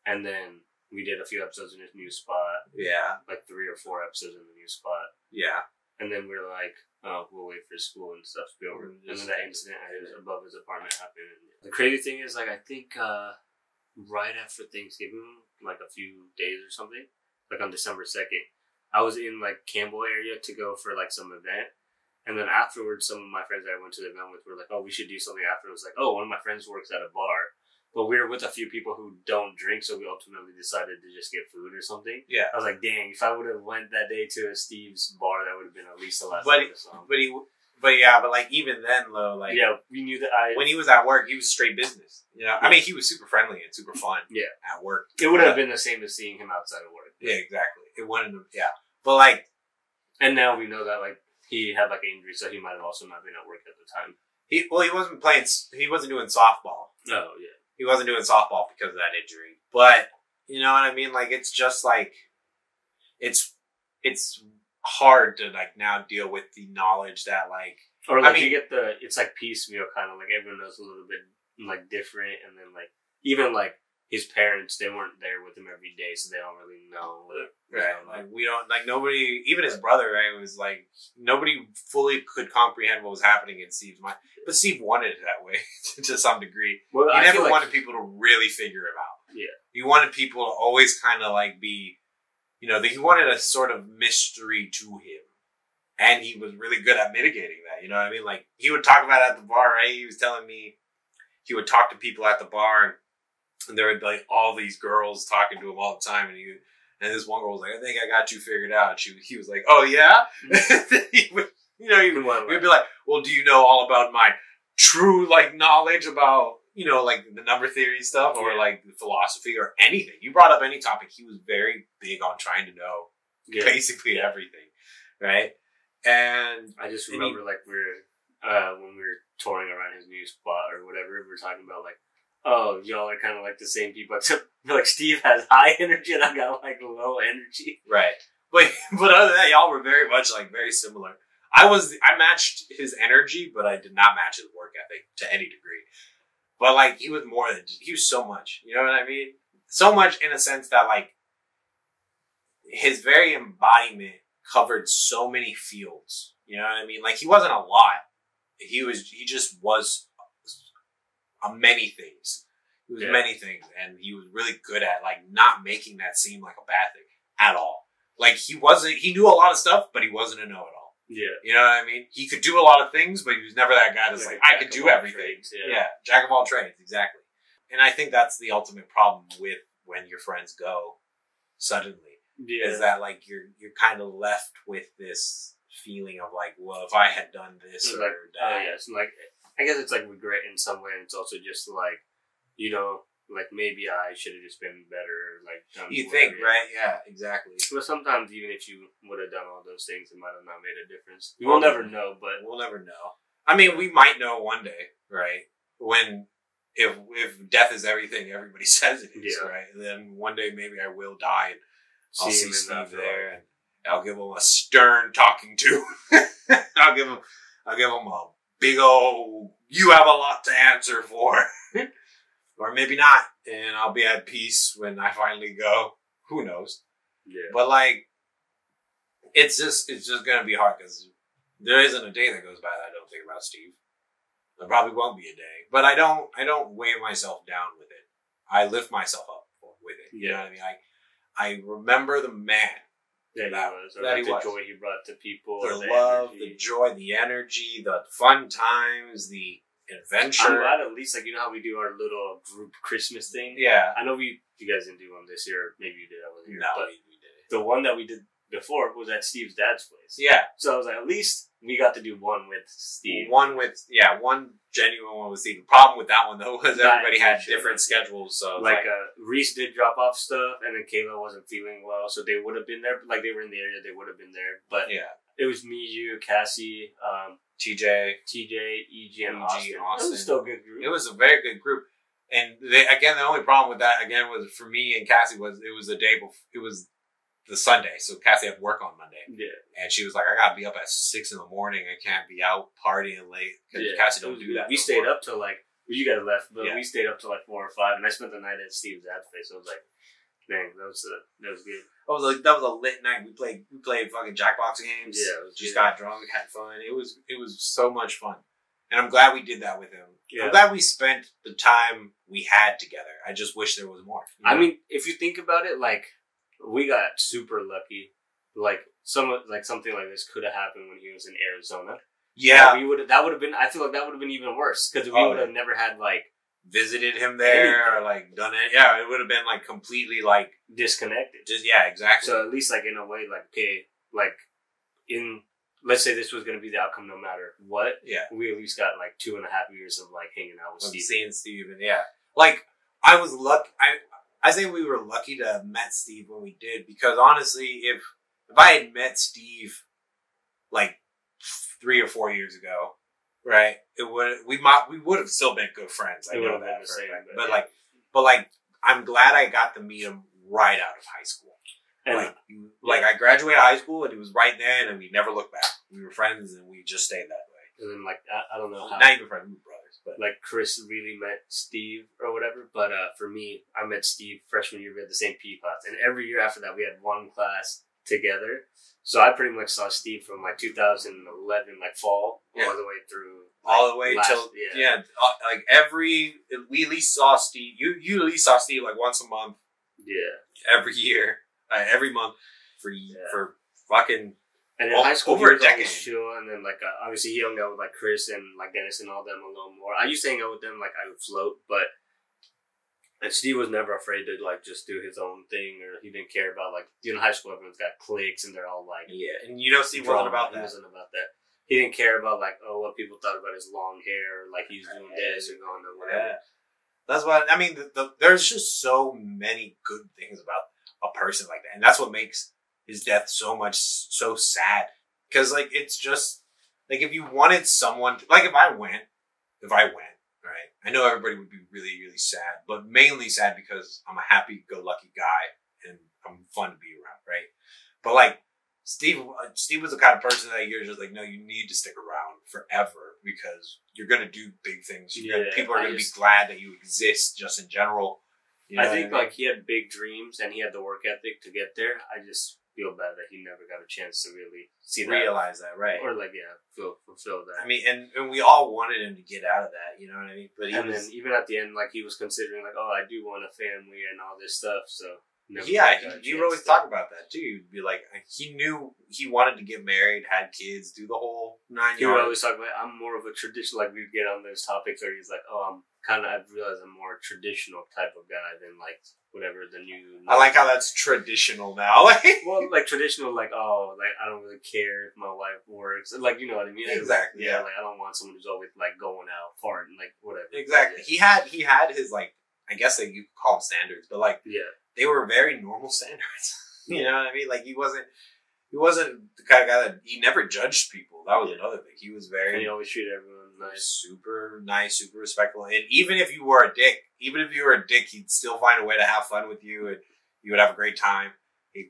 and then we did a few episodes in his new spot. Yeah. Like 3 or 4 episodes in the new spot. Yeah. And then we were like, oh, we'll wait for school and stuff to be over. And then that incident above his apartment happened. And the crazy thing is, like, I think right after Thanksgiving, like a few days or something, like on December 2nd, I was in like Campbell area to go for like some event. And then afterwards, some of my friends that I went to the event with were like, oh, we should do something after. It was like, oh, one of my friends works at a bar. But we were with a few people who don't drink, so we ultimately decided to just get food or something. Yeah. I was like, dang, if I would have went that day to Steve's bar, that would have been at least the last song. But like, even then, though, like... Yeah, we knew that when he was at work, he was straight business. I mean, he was super friendly and super fun at work. It would have been the same as seeing him outside of work. Yeah, exactly. It wouldn't have... Yeah. But, like... And now we know that, like, he had, like, an injury, so he might have also not been at work at the time. He wasn't doing softball. Oh, yeah. He wasn't doing softball because of that injury. But, you know what I mean? Like, it's just, like... It's hard to, like, now deal with the knowledge that, like... Or, like, you get it's, like, piecemeal, kind of, like, everyone knows a little bit, like, different, and then, like, even, like, his parents, they weren't there with him every day, so they don't really know. Right. Like, we don't, like, nobody, even his brother, right, was, like, nobody fully could comprehend what was happening in Steve's mind. But Steve wanted it that way, to some degree. Well, he never wanted people to really figure it out. Yeah. He wanted people to always kind of, like, be, he wanted a sort of mystery to him. And he was really good at mitigating that, you know what I mean? Like, he would talk about it at the bar, right? He was telling me he would talk to people at the bar, and there would be, like, all these girls talking to him all the time, and this one girl was like, I think I got you figured out. And he was like, oh, yeah? He would, he'd be like, well, do you know all about my true, like, knowledge about, like, the number theory stuff, or, like, the philosophy, or anything? You brought up any topic, he was very big on trying to know basically everything, right? And I just remember, when we were touring around his new spot or whatever, we were talking about, like, oh, y'all are kind of like the same people. Like, Steve has high energy and I got, like, low energy. Right. but other than that, y'all were very much like very similar. I matched his energy, but I did not match his work ethic to any degree. But like he was so much. You know what I mean? So much in a sense that like his very embodiment covered so many fields. You know what I mean? Like he wasn't a lot. He just was many things. He was many things, and he was really good at like not making that seem like a bad thing at all. Like he knew a lot of stuff, but he wasn't a know-it-all. Yeah. You know what I mean? He could do a lot of things, but he was never that guy that's like I could do everything. Trades, yeah, jack of all trades, exactly. And I think that's the ultimate problem with when your friends go suddenly. Yeah. Is that like you're kind of left with this feeling of like, well, if I had done this or that. It's like I guess it's like regret in some way, and it's also just like, you know, like maybe I should have just been better. Like you think, right? Yeah, exactly. But sometimes even if you would have done all those things, it might have not made a difference. We'll never know, but we'll never know. I mean, we might know one day, right? When if death is everything everybody says it is, right? And then one day maybe I will die and I'll see Steve there, and I'll give him a stern talking to. I'll give him a big old, you have a lot to answer for. Or maybe not, and I'll be at peace when I finally go. Who knows? Yeah. But like, it's just gonna be hard because there isn't a day that goes by that I don't think about Steve. There probably won't be a day, but I don't weigh myself down with it. I lift myself up with it. You know what I mean? I remember the man that he was. The joy he brought to people, the love, energy. The joy, the energy, the fun times, the adventure. I'm glad at least, like, you know how we do our little group Christmas thing? Yeah. I know you guys didn't do one this year. Maybe you did. I wasn't here. No, but we did. The one that we did before was at Steve's dad's place. Yeah. So I was like, at least we got to do one with Steve. One genuine one with Steve. The problem with that one, though, was everybody had different schedules. So like Reese did drop off stuff, and then Kayla wasn't feeling well, so they would have been there. Like, they were in the area, they would have been there. But it was me, you, Cassie, TJ, EG, and Austin. It was still a good group. It was a very good group. And the only problem with that, again, was for me and Cassie was it was the day before, it was the Sunday. So Cassie had work on Monday. Yeah. And she was like, I got to be up at 6 a.m. I can't be out partying late. Because Cassie don't do that. We stayed up till like, you guys left, but we stayed up till like 4 or 5. And I spent the night at Steve's dad's place. So I was like, dang, that was good. That was a lit night. We played fucking Jackbox games. Yeah, just got drunk, had fun. It was so much fun, and I'm glad we did that with him. Yeah. I'm glad we spent the time we had together. I just wish there was more. You know? I mean, if you think about it, like, we got super lucky. Like something like this could have happened when he was in Arizona. Yeah, that would have been. I feel like that would have been even worse because we would have never had like visited him there or like done it. Yeah, it would have been like completely like disconnected. Exactly. So at least like in a way, like, okay, like let's say this was going to be the outcome no matter what. Yeah, we at least got like 2.5 years of like hanging out with Steve, seeing Steve, and like I was lucky. I say we were lucky to have met Steve when we did, because honestly, if I had met Steve like 3 or 4 years ago, right, we would have still been good friends. I know that, but I'm glad I got to meet him right out of high school. And like I graduated high school and it was right then, and we never looked back. We were friends and we just stayed that way. And then like I don't know how, not even friends, we were brothers. But like Chris really met Steve or whatever. But for me, I met Steve freshman year. We had the same PE class, and every year after that, we had one class together. So I pretty much saw Steve from like 2011, like fall, all the way through. Like, all the way till like we at least saw Steve. You at least saw Steve like once a month. Yeah, every year, every month for fucking. And in high school, over a decade. Chill, and then like obviously he hung out with like Chris and like Dennis and all them a little more. I used to hang out with them like I would float, and Steve was never afraid to like just do his own thing, or he didn't care about like, you know, high school everyone's got cliques and they're all like and you know Steve wasn't about that. He wasn't about that. He didn't care about like what people thought about his long hair, or like he's doing this or going to whatever. That's what I mean. There's just so many good things about a person like that, and that's what makes his death so sad. Because like it's just like if you wanted someone to, like if I went, right? I know everybody would be really, really sad, but mainly sad because I'm a happy-go-lucky guy and I'm fun to be around, right? But like Steve was the kind of person that you're just like, no, you need to stick around forever because you're gonna do big things. People are gonna be glad that you exist, just in general. You know I think like he had big dreams and he had the work ethic to get there. I just feel bad that he never got a chance to really realize that, right? Or like fulfill that. I mean, and we all wanted him to get out of that. You know what I mean? But then even at the end, like he was considering like, oh, I do want a family and all this stuff. So. He always talk about that too. He'd be like, he knew he wanted to get married, had kids, do the whole 9 yards. He would always talk about, I'm more of a traditional, like we'd get on those topics where he's like, oh, I've realized I'm more traditional type of guy than like whatever the new. I like how that's traditional now. Well, like traditional, like, oh, like I don't really care if my wife works. Like, you know what I mean? Exactly. Yeah. Like I don't want someone who's always like going out, farting, like whatever. Exactly. He had his like, I guess that you could call them standards, but like, they were very normal standards. You know what I mean? Like he wasn't the kind of guy that he never judged people. That was another thing. He was very. And he always treated everyone nice, super respectful. And even if you were a dick, he'd still find a way to have fun with you, and you would have a great time.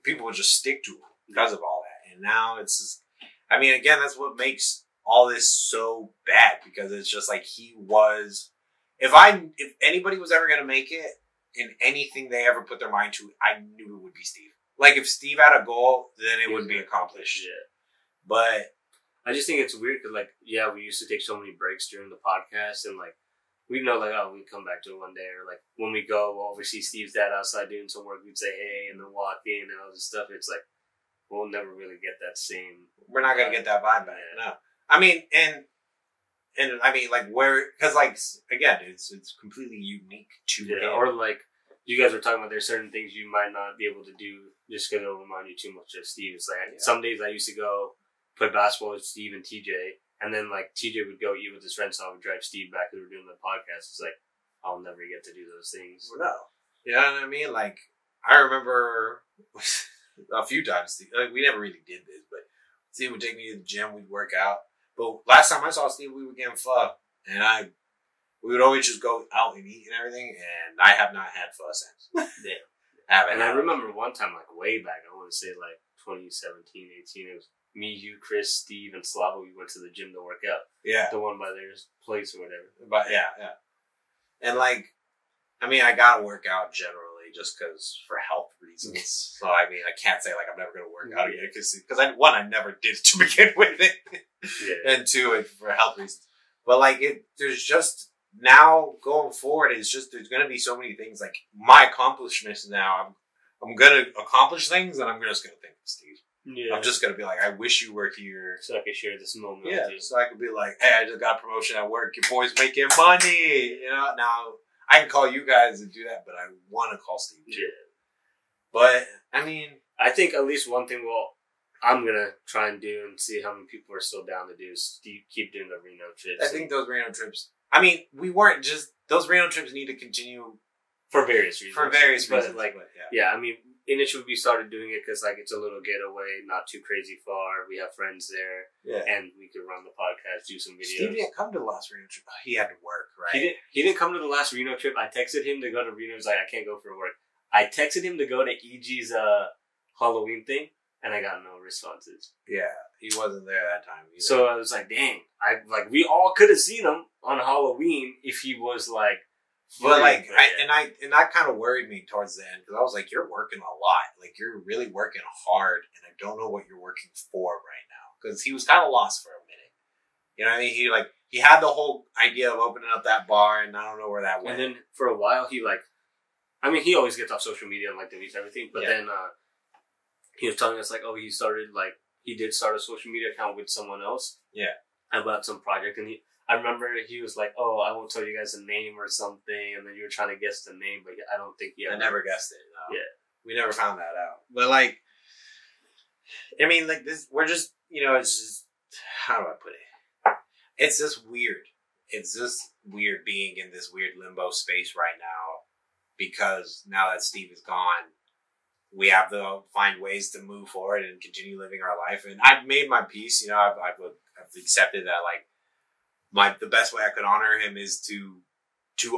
People would just stick to him because of all that. And now it's just, I mean, again, that's what makes all this so bad, because it's just like he was. If anybody was ever going to make it in anything they ever put their mind to, I knew it would be Steve. Like, if Steve had a goal, then it would be accomplished. Yeah. But I just think it's weird because, like, we used to take so many breaks during the podcast, and, like, we know, like, oh, we'd come back to it one day, or, like, when we go, we see Steve's dad outside doing some work, we'd say, hey, and then walk in and all this stuff. It's like, we'll never really get that same. We're not going to get that vibe back. No. I mean, and I mean, like, because, like, again, it's completely unique to him. Or, like, you guys were talking about there's certain things you might not be able to do just because it'll remind you too much of Steve. It's like, some days I used to go play basketball with Steve and TJ, and then, like, TJ would go eat with his friends, so I would drive Steve back because we were doing the podcast. It's like, I'll never get to do those things. No. You know what I mean? Like, I remember a few times, like, we never really did this, but Steve would take me to the gym, we'd work out. But last time I saw Steve, we were getting pho, and we would always just go out and eat and everything, and I have not had pho since. And I remember one time, like, way back, I want to say, like, 2017, 18, it was me, you, Chris, Steve, and Slava. We went to the gym to work out. Yeah. The one by their place or whatever. But, yeah. And, like, I mean, I gotta work out generally just because for health reasons. So, I mean, I can't say, like, I'm never gonna work out again because I never did to begin with it. And two, for health reasons. But, like, there's just, now going forward, it's just, there's gonna be so many things, like, my accomplishments now, I'm gonna accomplish things, and I'm just gonna think of Steve. Yeah. I'm just gonna be like, I wish you were here. So I could share this moment with you. So I could be like, hey, I just got a promotion at work, your boy's making money, you know? Now, I can call you guys and do that, but I want to call Steve too. Yeah. But, I mean, I think at least one thing I'm going to try and do and see how many people are still down to do is keep doing the Reno trips. I think those Reno trips, I mean, those Reno trips need to continue. For various reasons. But, like, I mean, initially we started doing it because, like, it's a little getaway, not too crazy far. We have friends there. Yeah. And we could run the podcast, do some videos. Steve didn't come to the last Reno trip. He had to work, right? He didn't come to the last Reno trip. I texted him to go to Reno. He was like, I can't go for work. I texted him to go to EG's Halloween thing, and I got no responses. Yeah, he wasn't there that time either. So I was like, dang. We all could have seen him on Halloween if he was, like, but, like, that kind of worried me towards the end, because I was like, you're working a lot. Like, you're really working hard, and I don't know what you're working for right now. Because he was kind of lost for a minute. You know what I mean? He had the whole idea of opening up that bar, and I don't know where that went. And then for a while, he always gets off social media and, like, deletes everything. But then he was telling us, like, oh, he did start a social media account with someone else. Yeah. About some project, and I remember he was like, oh, I won't tell you guys a name or something, and then you were trying to guess the name, but I don't think I never guessed it. No. Yeah. We never found that out. But, like, I mean, like, this, we're just, it's just, how do I put it? It's just weird. It's just weird being in this weird limbo space right now, because now that Steve is gone, we have to find ways to move forward and continue living our life. And I've made my peace, I've accepted that, like, the best way I could honor him is to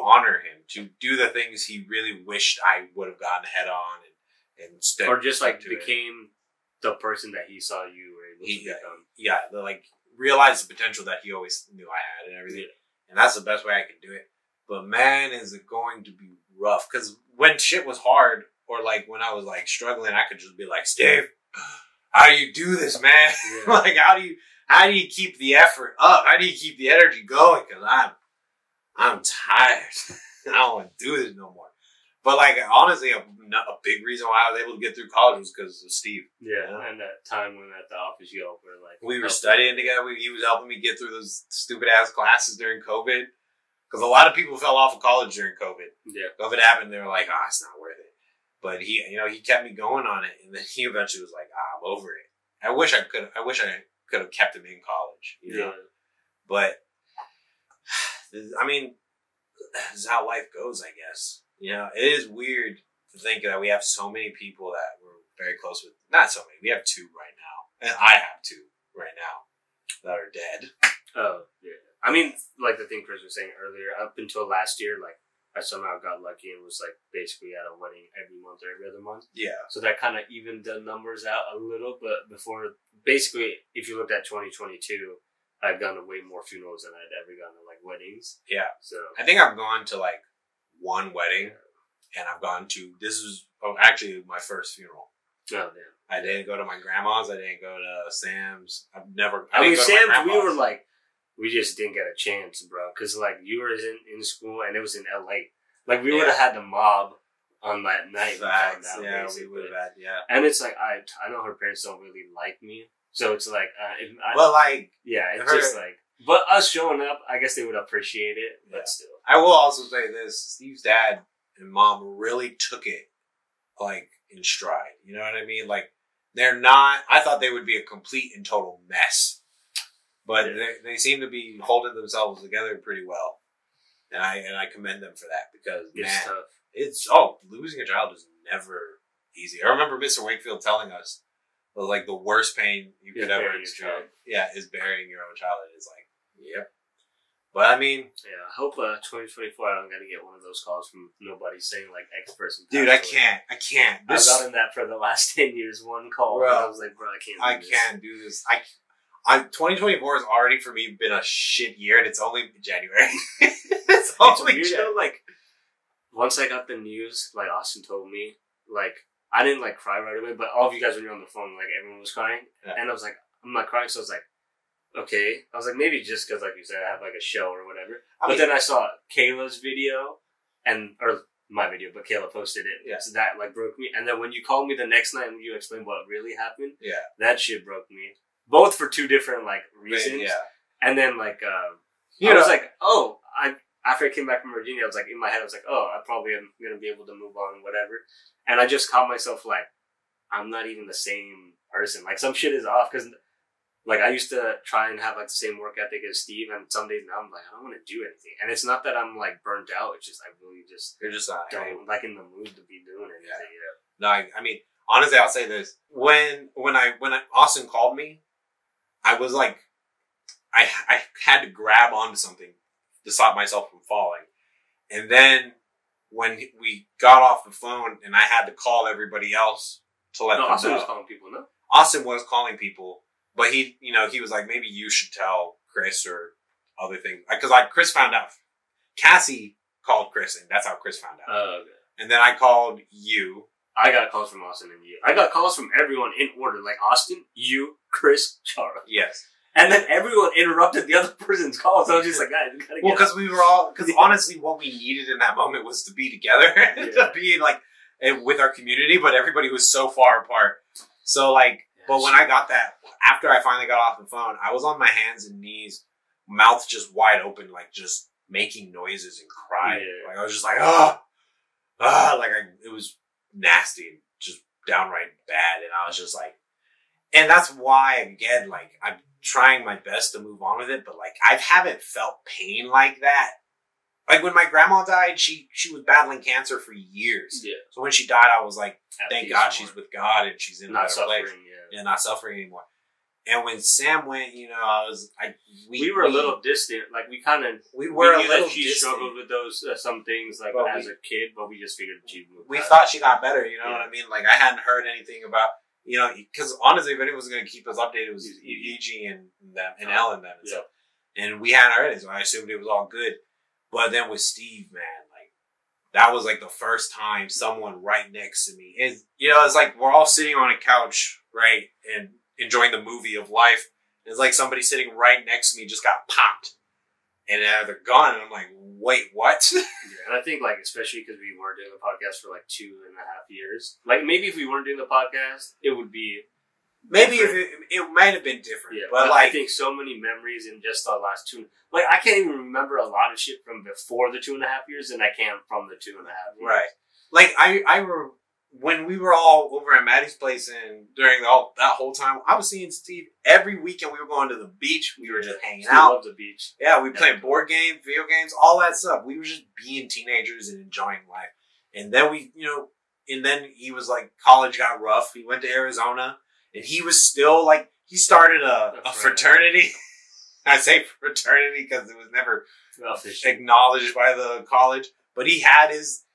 honor him, to do the things he really wished I would have gotten head on and or just, like, became the person that he saw you were able to become. Yeah, like realize the potential that he always knew I had and everything. And that's the best way I can do it. But man, is it going to be rough. Because when shit was hard, or like when I was like struggling, I could just be like, Steve, how do you do this, man? Yeah. Like, how do you keep the effort up? How do you keep the energy going? Because I'm tired. I don't want to do this no more. But like, honestly, a big reason why I was able to get through college was because of Steve. Yeah, and that time when at the office you were like... We were studying together. He was helping me get through those stupid-ass classes during COVID. Because a lot of people fell off of college during COVID. Yeah. COVID happened, they were like, it's not worth it. But he kept me going on it. And then he eventually was like, I'm over it. I wish I could have kept him in college, you know? But, I mean, this is how life goes, I guess. You know, it is weird to think that we have so many people that we're very close with. Not so many. We have 2 right now. And I have 2 right now that are dead. Oh, yeah. I mean, like the thing Chris was saying earlier, up until last year, like, I somehow got lucky and was, like, basically at a wedding every month or every other month. Yeah. So that kind of evened the numbers out a little, but before, basically, if you looked at 2022, I've gone to way more funerals than I'd ever gone to, like, weddings. Yeah. So I think I've gone to, like, 1 wedding, and I've gone to, this was actually my first funeral. Oh, damn. I didn't go to my grandma's, I didn't go to Sam's, I mean, Sam's, we were, like, we just didn't get a chance, bro. Because, like, you were in school, and it was in L.A. Like, we would have had the mob on that night. Facts. Yeah, basically. We would have had, yeah. And it's like, I know her parents don't really like me. So it's like... it's just like... But us showing up, I guess they would appreciate it, but still. I will also say this. Steve's dad and mom really took it, like, in stride. You know what I mean? Like, they're not... I thought they would be a complete and total mess. But they seem to be holding themselves together pretty well. And I commend them for that because, it's tough. Losing a child is never easy. I remember Mr. Wakefield telling us, like, the worst pain you could ever experience. Yeah, is burying your own child. And it's like, yep. But I mean... Yeah, I hope 2024 I don't got to get one of those calls from nobody saying, like, X person. Dude, I can't. I've gotten that for the last 10 years, one call. Bro, and I was like, bro, I can't do this. 2024 has already for me been a shit year, and it's only January. it's weird though, like, once I got the news, like Austin told me, like, I didn't like cry right away, but all of you guys when you're on the phone, like everyone was crying, and I was like, I'm not crying, so I was like, okay. I was like, maybe just because, like you said, I have like a show or whatever. But then I saw Kayla's video, or my video, but Kayla posted it. Yeah. So that like broke me. And then when you called me the next night and you explained what really happened, that shit broke me. Both for 2 different, like, reasons. Yeah. And then, like, I was like, after I came back from Virginia, I was like, in my head, I was like, I probably am going to be able to move on, whatever. And I just caught myself, like, I'm not even the same person. Like, some shit is off, because, like, I used to try and have, like, the same work ethic as Steve, and some days now I'm like, I don't want to do anything. And it's not that I'm, like, burnt out, it's just, I really just... You're just not... don't, like, in the mood to be doing anything, No, I mean, honestly, I'll say this. When Austin called me, I was like, I had to grab onto something to stop myself from falling. And then when we got off the phone and I had to call everybody else to let them know. Austin was calling people, no? Austin was calling people, but he was like, maybe you should tell Chris or other things. Because Chris found out. Cassie called Chris, and that's how Chris found out. Oh, okay. And then I called you. I got calls from Austin and you. I got calls from everyone in order. Like Austin, you, Chris, Chara. Yes. And then everyone interrupted the other person's call. So I was just like, guys, we gotta get because we were all... Because honestly, what we needed in that moment was to be together. To be, like, with our community. But everybody was so far apart. So, like... But when I got that... After I finally got off the phone, I was on my hands and knees. Mouth just wide open. Like, just making noises and crying. Yeah. Like, I was just like, it was... nasty, just downright bad, and I was just like, and that's why again, like I'm trying my best to move on with it, but like I haven't felt pain like that. Like when my grandma died, she was battling cancer for years. Yeah. So when she died, I was like, thank God she's with God and she's in a better place. Yeah, not suffering anymore. And when Sam went, we were a little distant. Like we were a little she distant. Struggled with those some things like as a kid, but we just figured she'd move. We thought she got better. You know what I mean? Like I hadn't heard anything about You know, because honestly, if anyone was going to keep us updated, it was EG and them and Ellen and them. And so, and we hadn't already, so I assumed it was all good. But then with Steve, man, like that was like the first time someone right next to me. And you know, it's like we're all sitting on a couch, right, and enjoying the movie of life. It's like somebody sitting right next to me just got popped, and they're gone, and I'm like, wait, what? Yeah, and I think like especially because we weren't doing the podcast for like 2.5 years. Like maybe if we weren't doing the podcast, it would be. Maybe if it might have been different, yeah, but like I think so many memories in just the last 2. Like I can't even remember a lot of shit from before the 2.5 years than I can from the 2.5 years. Right. Like I when we were all over at Maddie's place and during that whole time, I was seeing Steve every weekend. We were going to the beach. We were just hanging out. Loved the beach. Yeah, we played board games, video games, all that stuff. We were just being teenagers and enjoying life. And then then he was like, college got rough. He went to Arizona. And he was still like, he started a fraternity. I say fraternity because it was never acknowledged by the college. But he had his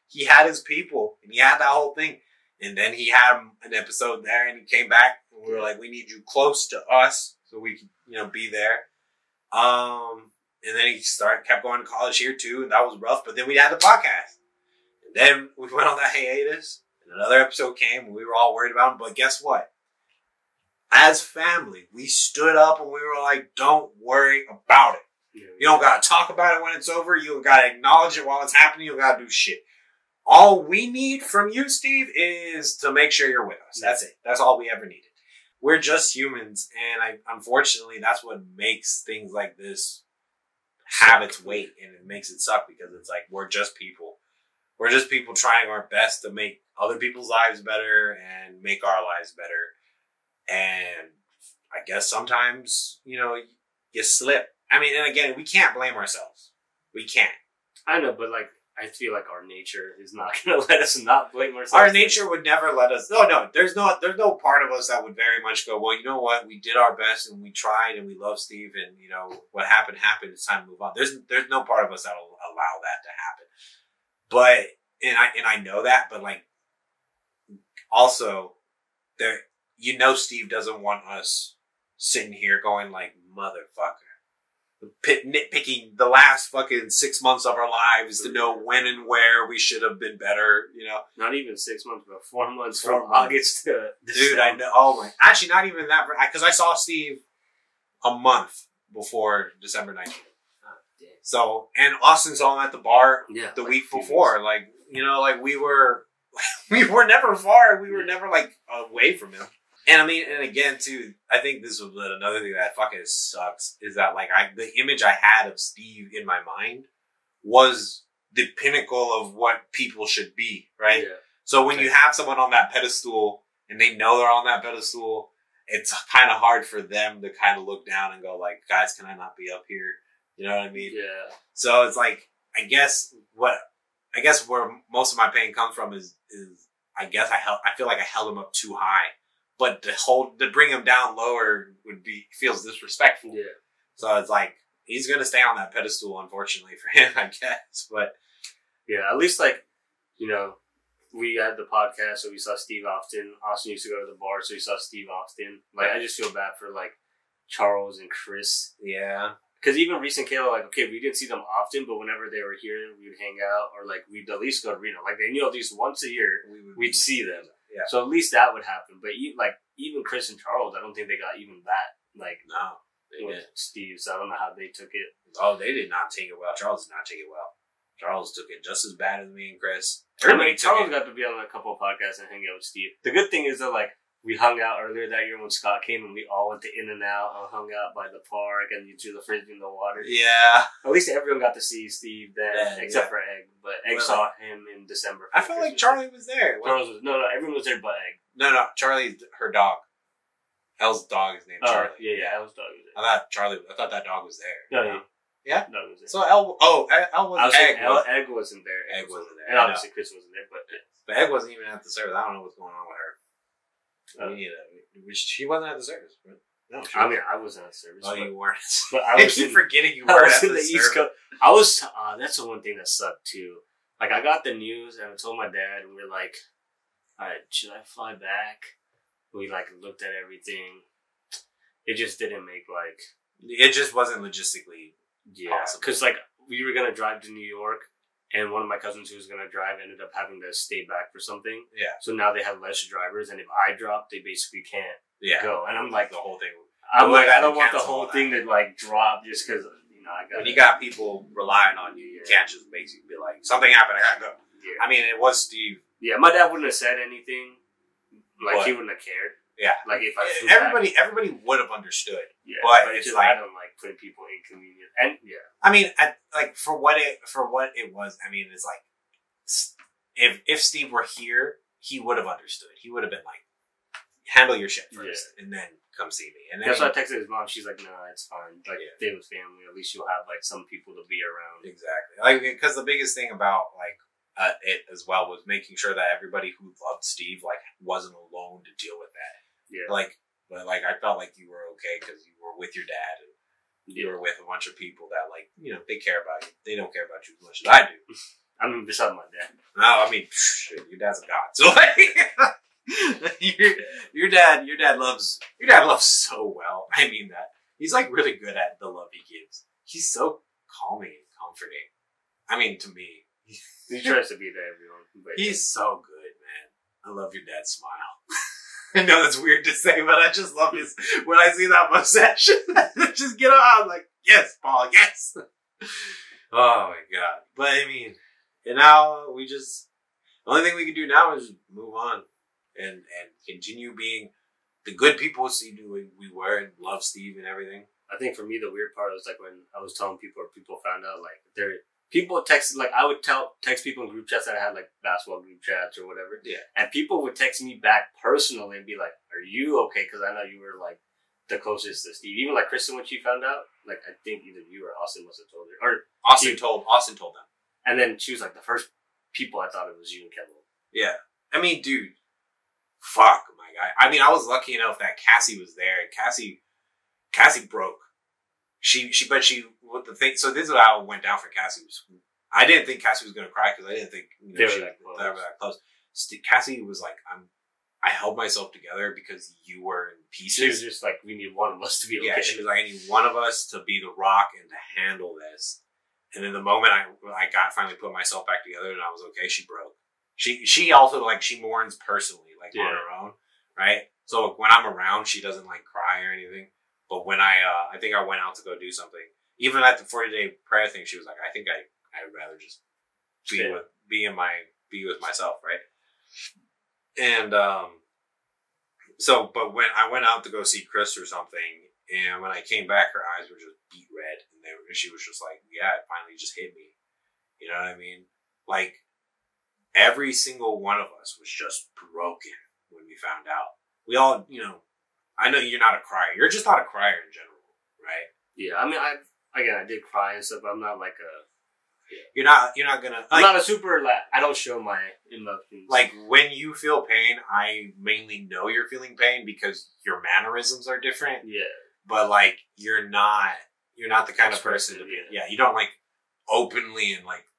people and he had that whole thing. And then he had an episode there and he came back and we were like, we need you close to us so we can, be there. And then he kept going to college here too. And that was rough. But then we had the podcast. And then we went on that hiatus and another episode came and we were all worried about him. But guess what? As family, we stood up and we were like, don't worry about it. Yeah. You don't got to talk about it when it's over. You don't got to acknowledge it while it's happening. You don't got to do shit. All we need from you, Steve, is to make sure you're with us. That's it. That's all we ever needed. We're just humans. And unfortunately, that's what makes things like this have its weight. And it makes it suck because it's like, we're just people. We're just people trying our best to make other people's lives better and make our lives better. And I guess sometimes, you slip. I mean, and again, we can't blame ourselves. We can't. I know, but like, I feel like our nature is not going to let us not blame ourselves. Our nature would never let us. No, there's no part of us that would very much go, well, you know what? We did our best and we tried and we love Steve and, what happened. It's time to move on. There's no part of us that will allow that to happen. But, and I know that, but like, also, Steve doesn't want us sitting here going like, motherfucker. Nitpicking the last fucking 6 months of our lives to know when and where we should have been better, Not even 6 months, but 4 months from August to December. Dude, I know. Oh my. Actually, not even that. Because I saw Steve a month before December 19th. Oh, damn. So, and Austin saw him at the bar the week before. Like, we were never far. We were never like away from him. And I mean, and again, too, I think this was another thing that fucking sucks is that like the image I had of Steve in my mind was the pinnacle of what people should be, right? Yeah. So when you have someone on that pedestal and they know they're on that pedestal, it's kind of hard for them to kind of look down and go like, guys, can I not be up here? You know what I mean? Yeah. So it's like, I guess where most of my pain comes from is I feel like I held him up too high. But to bring him down lower feels disrespectful. Yeah. So it's like, he's going to stay on that pedestal, unfortunately for him, I guess. But yeah, at least like, we had the podcast, so we saw Steve often. Austin used to go to the bar, so we saw Steve often. Like, I just feel bad for like Charles and Chris. Yeah. Because even Reese and Kayla, like, okay, we didn't see them often, but whenever they were here, we would hang out, or like we'd at least go to Reno. Like, they knew at least once a year we'd see them. Yeah. So at least that would happen. But even Chris and Charles, I don't think they got even that. Like, no, they with did. Steve, so I don't know how they took it. Oh, they did not take it well. Charles did not take it well. Charles took it just as bad as me and Chris. Charles got to be on a couple of podcasts and hang out with Steve. The good thing is that like we hung out earlier that year when Scott came, and we all went to In-N-Out and hung out by the park, and you threw the frisbee in the water. Yeah. At least everyone got to see Steve then, except for Egg. But Egg saw him in December. I felt like Charlie was there. No, everyone was there but Egg. No, Charlie's her dog. Elle's dog is named Charlie. Yeah, Elle's dog was there. I thought that dog was there. No. Yeah? Dog was there. So Elle was Egg. Egg wasn't there. Egg wasn't there. And obviously Chris wasn't there, but Egg wasn't even at the service. I don't know what's going on with her. She wasn't at the service. Right? No, I wasn't at the service. Oh, you weren't. But I keep forgetting you were at the East Coast. I was. That's the one thing that sucked too. Like, I got the news and I told my dad, and we're like, "All right, should I fly back, We like looked at everything. It just didn't make like. It just wasn't logistically possible. Because like we were gonna drive to New York, and one of my cousins who was gonna drive ended up having to stay back for something. Yeah. So now they have less drivers, and if I drop, they basically can't go. And I'm like the whole thing. I'm like I don't want the whole thing to like drop just because I got. When you got people relying on you, you can't just basically be like something happened, I gotta go. Yeah. I mean, it was Steve. Yeah, my dad wouldn't have said anything. Like he wouldn't have cared. Yeah, like if I everybody would have understood. Yeah, but it's just, like I don't like putting people inconvenient. And I mean, like for what it was. I mean, it's like if Steve were here, he would have understood. He would have been like, handle your shit first, and then come see me. And then that's why I texted his mom. She's like, "Nah, it's fine. Like, stay with family. At least you'll have like some people to be around." Exactly. Like because the biggest thing about like it as well was making sure that everybody who loved Steve like wasn't alone to deal with that. Yeah. But I felt like you were okay because you were with your dad and you were with a bunch of people that like they care about you. They don't care about you as much as I do. I mean, besides my dad. No, I mean, shit, your dad's a god. So like, your dad loves so well. I mean that he's like really good at the love he gives. He's so calming and comforting. I mean, to me, he tries to be to everyone. But he's so good, man. I love your dad's smile. I know that's weird to say, but I just love his. When I see that mustache, just get on. Like, yes, Paul, yes. Oh my god! But I mean, and now we just the only thing we can do now is move on and continue being the good people we were and love Steve and everything. I think for me the weird part was like when I was telling people, or people found out like people texted, like I would text people in group chats that I had like basketball group chats or whatever. Yeah. And people would text me back personally and be like, "Are you okay?" Because I know you were like the closest to Steve. Even like Kristen, when she found out, like I think either you or Austin must have told her. Or Austin told them. And then she was like, the first people I thought it was you and Kevin. Yeah. I mean, dude, fuck my guy. I mean, I was lucky enough that Cassie was there, and Cassie broke. What the thing? So this is how it went down for Cassie. I didn't think Cassie was gonna cry because I didn't think they were that close. Cassie was like, I held myself together because you were in pieces. She was just like, we need one of us to be okay. Yeah, she was like, I need one of us to be the rock and to handle this. And then the moment I finally put myself back together and I was okay, she broke. She also like she mourns personally, like on her own, right? So when I'm around, she doesn't like cry or anything. But when I think I went out to go do something, even at the 40-day prayer thing, she was like, I think I'd rather just be with myself, right? And but when I went out to go see Chris or something, and when I came back, her eyes were just beet red, and she was just like, yeah, it finally just hit me. You know what I mean? Like every single one of us was just broken when we found out. We all, I know you're not a crier. You're just not a crier in general, right? Yeah, I mean, I did cry and stuff, but I'm not like a... You're not gonna... Like, I'm not a super, like, I don't show my emotions. Like, when you feel pain, I mainly know you're feeling pain because your mannerisms are different. Yeah. But, like, you're not the kind of person to be... Yeah, you don't, like, openly and, like,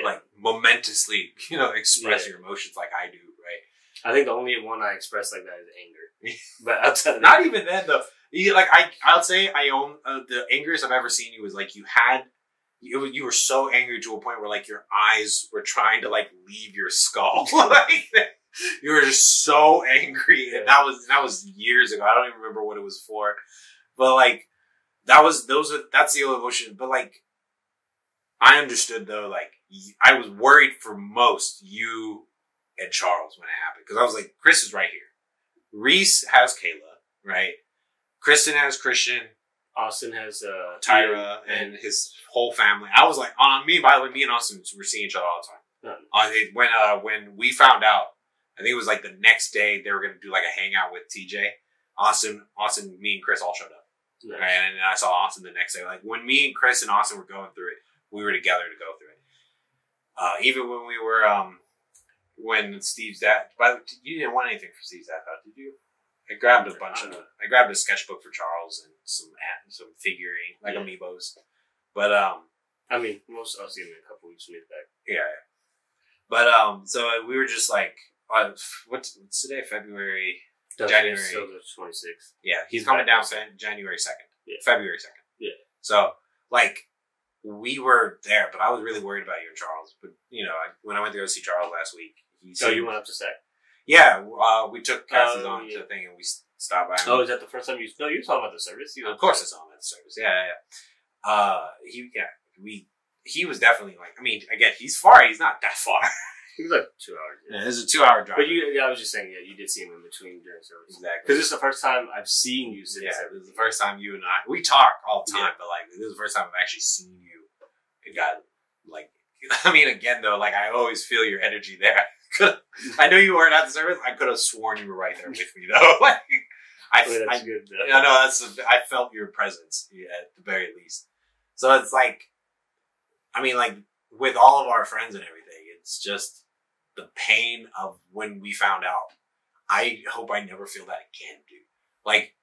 like, momentously, express your emotions like I do, right? I think the only one I express like that is anger. But outside of not even then, though. I'll say I own the angriest I've ever seen you was like you were so angry to a point where like your eyes were trying to like leave your skull. Like you were just so angry, and that was years ago. I don't even remember what it was for, but like that's the only emotion. But like I understood though, like I was worried for most you and Charles when it happened because I was like, Chris is right here. Reese has Kayla, right? Kristen has Christian. Austin has Tyra and his whole family. I was like, by the way, me and Austin were seeing each other all the time. When we found out, I think it was like the next day they were going to do like a hangout with TJ. Austin, me and Chris all showed up. Nice. Right? And then I saw Austin the next day. Like when me and Chris and Austin were going through it, we were together to go through it. Even when we were, when Steve's dad, you didn't want anything for Steve's dad, did you? I grabbed I grabbed a sketchbook for Charles and some figuring, like amiibos. But, I mean, most I'll see him in a couple weeks when he's back. Yeah. But, so we were just like, what's today? February January. Still the 26th. Yeah, he's coming down January 2nd. Yeah. February 2nd. Yeah. So, like, we were there, but I was really worried about you and Charles. But, you know, when I went to go see Charles last week, he said... Oh, you went up to SEC? Yeah, we took Cassie's on to the thing and we stopped by him. Oh, is that the first time you... No, you were talking about the service. Of course I saw him at the service. Yeah. He was definitely like... I mean, again, he's far. He's not that far. He was like 2 hours. Yeah, it's a 2-hour drive. But I was just saying, you did see him in between during service. Exactly. Because this is the first time I've seen you since. Yeah, this is the first time you and I... We talk all the time, but, like, this is the first time I've actually seen you. It got, like... I mean, again, though, like, I always feel your energy there. I knew you weren't at the service. I could have sworn you were right there with me, though. Like, that's good, though. Yeah, no, I felt your presence, at the very least. So it's like... I mean, like, with all of our friends and everything, it's just... the pain of when we found out. I hope I never feel that again, dude. Like,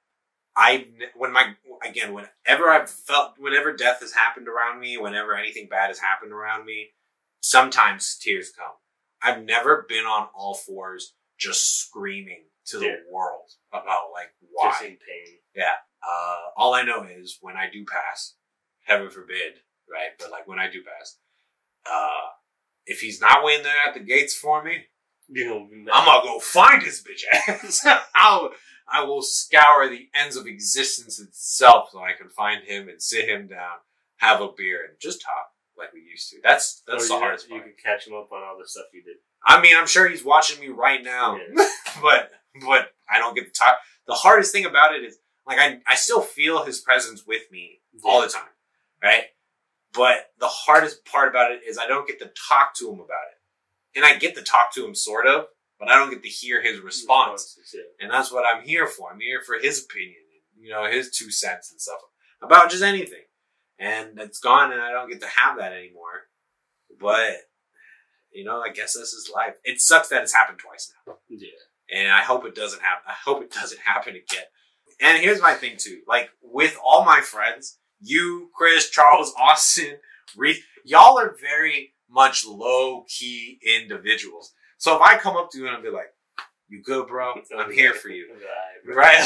whenever death has happened around me, whenever anything bad has happened around me, sometimes tears come. I've never been on all fours just screaming to the world about, like, why. Just in pain. Yeah. All I know is when I do pass, heaven forbid, right? But, like, when I do pass, if he's not waiting there at the gates for me, I'm gonna go find his bitch ass. I will scour the ends of existence itself so I can find him and sit him down, have a beer, and just talk like we used to. That's the hardest part. You can catch him up on all the stuff you did. I mean, I'm sure he's watching me right now, but I don't get to talk. The hardest thing about it is, like, I still feel his presence with me all the time, right? But the hardest part about it is I don't get to talk to him about it. And I get to talk to him, sort of, but I don't get to hear his response. And that's what I'm here for. I'm here for his opinion, and, you know, his 2 cents and stuff about just anything. And it's gone, and I don't get to have that anymore. But, you know, I guess this is life. It sucks that it's happened twice now. Yeah. And I hope it doesn't happen. I hope it doesn't happen again. And here's my thing, too. Like, with all my friends... You, Chris, Charles, Austin, Reese, y'all are very much low-key individuals. So if I come up to you and I'll be like, you good, bro? I'm here for you. Right?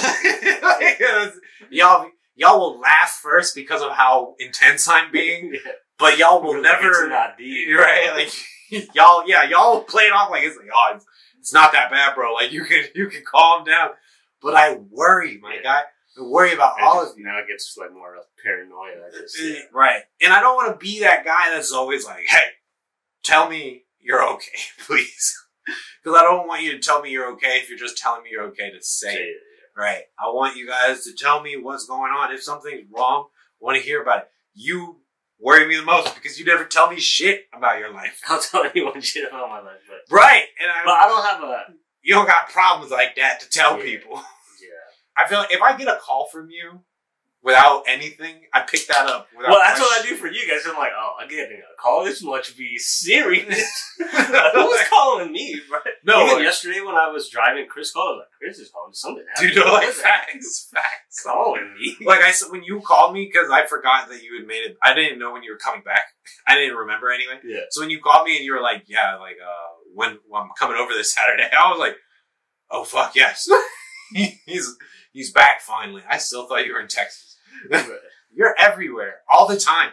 Y'all will laugh first because of how intense I'm being, but y'all will never... It's not deep. Right? Like, y'all will play it off like it's like, oh, it's not that bad, bro. Like, you can calm down. But I worry, my guy. I worry about all of you. Now it gets like more paranoia. Right. And I don't want to be that guy that's always like, hey, tell me you're okay, please. Because I don't want you to tell me you're okay if you're just telling me you're okay to say it. Right. I want you guys to tell me what's going on. If something's wrong, I want to hear about it. You worry me the most because you never tell me shit about your life. I'll tell anyone shit about my life. But right. But I don't have a... You don't got problems like that to tell people. I feel like if I get a call from you without anything, I pick that up. Well, that's what I do for you guys. I'm like, oh, I'm getting a call. This must be serious. Who was calling me, right? No. Even yesterday when I was driving, Chris called. I was like, Chris is calling. Something happened. Dude, like facts. Calling me. Like I said, when you called me, because I forgot that you had made it. I didn't know when you were coming back. I didn't remember anyway. Yeah. So when you called me and you were like, yeah, like when I'm coming over this Saturday, I was like, oh fuck yes. He's back finally. I still thought you were in Texas. You're everywhere all the time.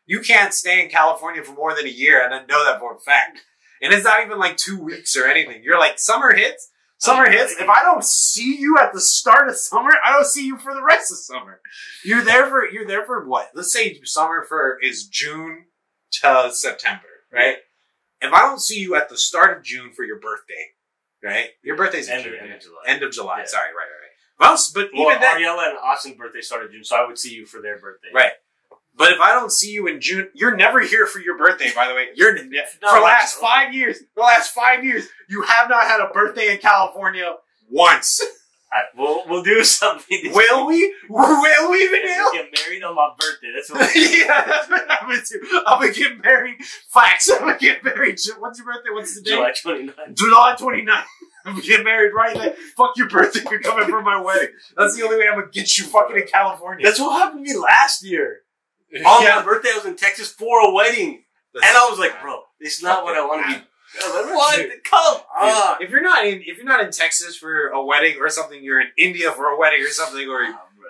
You can't stay in California for more than a year, and I know that for a fact. And it's not even like 2 weeks or anything. You're like, summer hits. If I don't see you at the start of summer, I don't see you for the rest of summer. You're there for what? Let's say summer is June to September, right? If I don't see you at the start of June for your birthday, right? Your birthday's in June. End of July. Yeah. Sorry, right. Well, but even then, Ariella and Austin's birthday started June, so I would see you for their birthday. Right. But if I don't see you in June, you're never here for your birthday, by the way. For the last 5 years, you have not had a birthday in California once. We'll do something. Will we? Will we, Vanille? Get married on my birthday. That's what yeah, that's what I'm going to do. I'm going to get married. Facts. I'm going to get married. What's your birthday? What's the date? July 29th. July 29th. I'm going to get married right then. Fuck your birthday. You're coming for my wedding. That's the only way I'm going to get you fucking in California. That's what happened to me last year. On my birthday, I was in Texas for a wedding. And I was like, bro, this is not what I want to be. What? Come on. If you're not in Texas for a wedding or something, you're in India for a wedding or something, or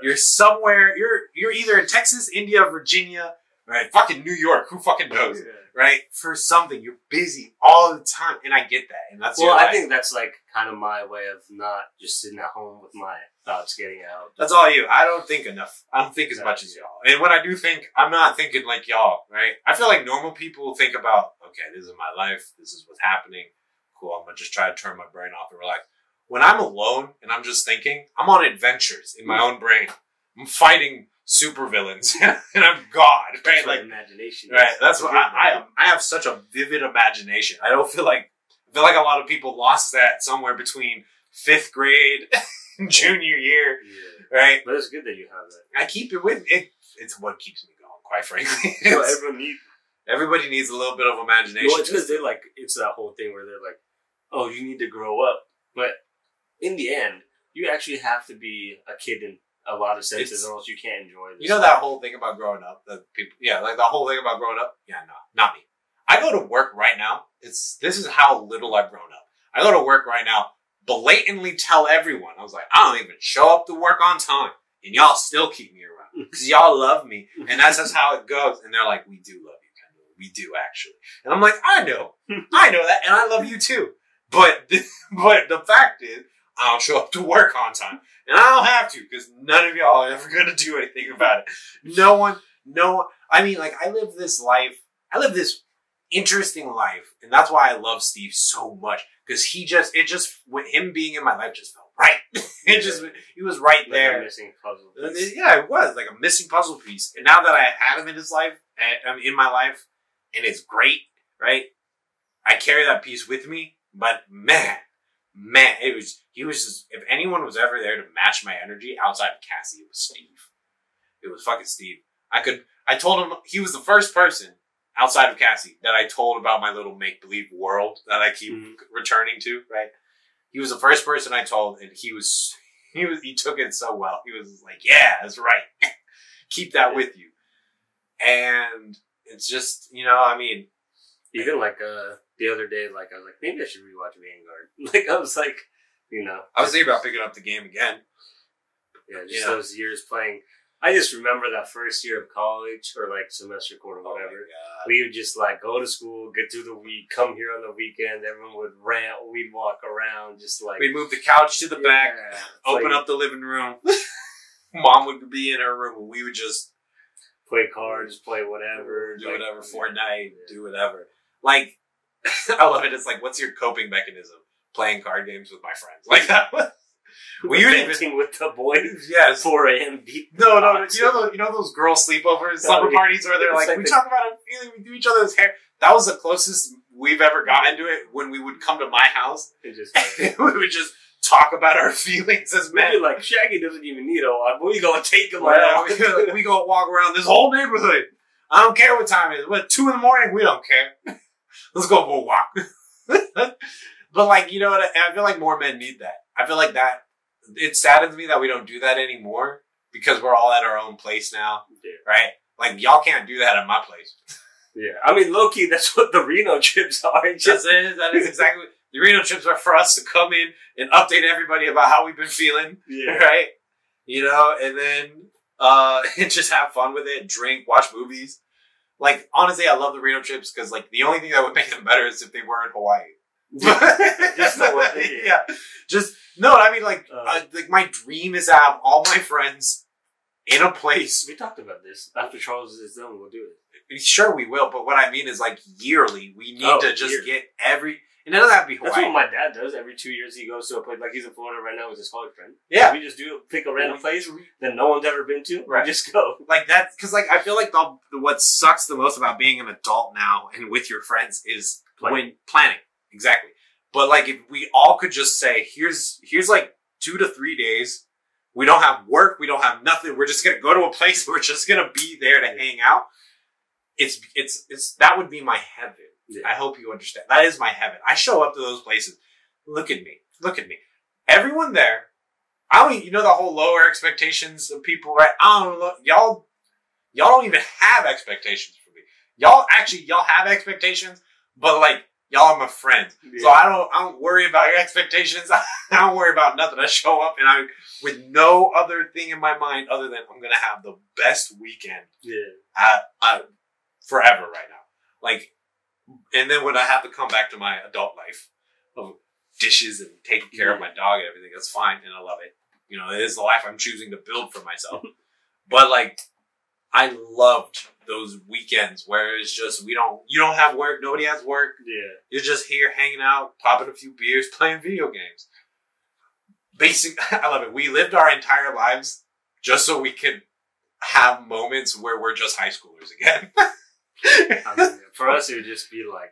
you're somewhere. You're either in Texas, India, Virginia, right? Fucking New York. Who fucking knows, right? For something, you're busy all the time, and I get that, and that's I think that's like kind of my way of not just sitting at home with my thoughts getting out. That's all you. I don't think enough. I don't think as much as y'all. And when I do think, I'm not thinking like y'all, right? I feel like normal people think about, okay, this is my life. This is what's happening. Cool. I'm going to just try to turn my brain off and relax. When I'm alone and I'm just thinking, I'm on adventures in my own brain. I'm fighting supervillains and I'm God, right? That's like imagination. Right. That's what I am. I have such a vivid imagination. I feel like a lot of people lost that somewhere between 5th grade junior year, right? But it's good that you have that. I keep it with it. It's what keeps me going, quite frankly. Everybody needs a little bit of imagination. Well, it's because they're like, it's that whole thing where they're like, oh, you need to grow up. But in the end, you actually have to be a kid in a lot of senses, or else you can't enjoy this. You know that whole thing about growing up? That people, like the whole thing about growing up? Yeah, no, not me. I go to work right now. This is how little I've grown up. I go to work right now, blatantly tell everyone. I was like, I don't even show up to work on time. And y'all still keep me around. Because y'all love me. And that's just how it goes. And they're like, we do love you, Kendall. We do, actually. And I'm like, I know that. And I love you too. But the fact is, I don't show up to work on time. And I don't have to, because none of y'all are ever going to do anything about it. No one. I mean, like, I live this interesting life. And that's why I love Steve so much. Because with him being in my life just felt right. He was right there. Like a missing puzzle piece. Yeah, it was like a missing puzzle piece. And now that I had him in his life, in my life, and it's great, right? I carry that piece with me. But man, he was just, if anyone was ever there to match my energy outside of Cassie, it was Steve. It was fucking Steve. I told him, he was the first person outside of Cassie that I told about my little make-believe world that I keep returning to, right? He was the first person I told, and he took it so well. He was like, yeah, that's right. Keep that with you. And it's just, I mean. Even like, the other day, like, I was like, maybe I should rewatch Vanguard. Like, I was like, I was thinking about picking up the game again. Yeah, just those years playing. I just remember that first year of college, or like semester quarter, whatever. We would just like go to school, get through the week, come here on the weekend. Everyone would rant. We'd walk around, just like we'd move the couch to the back, open up the living room. Mom would be in her room. We would just play cards, play whatever, do whatever, Fortnite, do whatever. Like, I love it. It's like, what's your coping mechanism? Playing card games with my friends, like that. We would even with the boys. Yes. 4 a.m. No. You know those girl sleepovers, slumber parties where they're like we talk about our feeling, we do each other's hair. That was the closest we've ever gotten to it. When we would come to my house, we would just talk about our feelings as men. We'd be like, Shaggy doesn't even need a lot. We gonna take him out. We gonna walk around this whole neighborhood. I don't care what time it is. What, 2 a.m? We don't care. Let's go for a walk. But like, you know what? I feel like more men need that. I feel like that. It saddens me that we don't do that anymore because we're all at our own place now, right? Like, y'all can't do that at my place. Yeah. I mean, low-key, that's what the Reno trips are. That is exactly what the Reno trips are, for us to come in and update everybody about how we've been feeling, right? And then just have fun with it, drink, watch movies. Like, honestly, I love the Reno trips because, like, the only thing that would make them better is if they were in Hawaii. Just the one thing. Yeah. I mean, like my dream is to have all my friends in a place. We talked about this. After Charles is done, we'll do it. Sure, we will. But what I mean is, like, yearly, we need to just get every. And it doesn't have to be Hawaii. That's what my dad does. Every 2 years, he goes to a place. Like, he's in Florida right now with his college friend. Yeah. We just pick a random place that no one's ever been to. Right. We just go. Like that. Because, like, I feel like what sucks the most about being an adult now and with your friends is planning. Exactly. But, like, if we all could just say, here's like 2 to 3 days. We don't have work. We don't have nothing. We're just going to go to a place. We're just going to be there to hang out. That would be my heaven. Yeah. I hope you understand. That is my heaven. I show up to those places. Look at me. Everyone there. The whole lower expectations of people, right? I don't know. Y'all don't even have expectations for me. Y'all have expectations, but, like, Y'all are my friends. Yeah. So I don't worry about your expectations. I don't worry about nothing. I show up and with no other thing in my mind other than I'm going to have the best weekend forever right now. Like, and then when I have to come back to my adult life of dishes and taking care of my dog and everything, that's fine. And I love it. You know, it is the life I'm choosing to build for myself. But like, I loved those weekends where it's just, you don't have work, nobody has work. Yeah. You're just here hanging out, popping a few beers, playing video games. I love it. We lived our entire lives just so we could have moments where we're just high schoolers again. I mean, for us, it would just be like,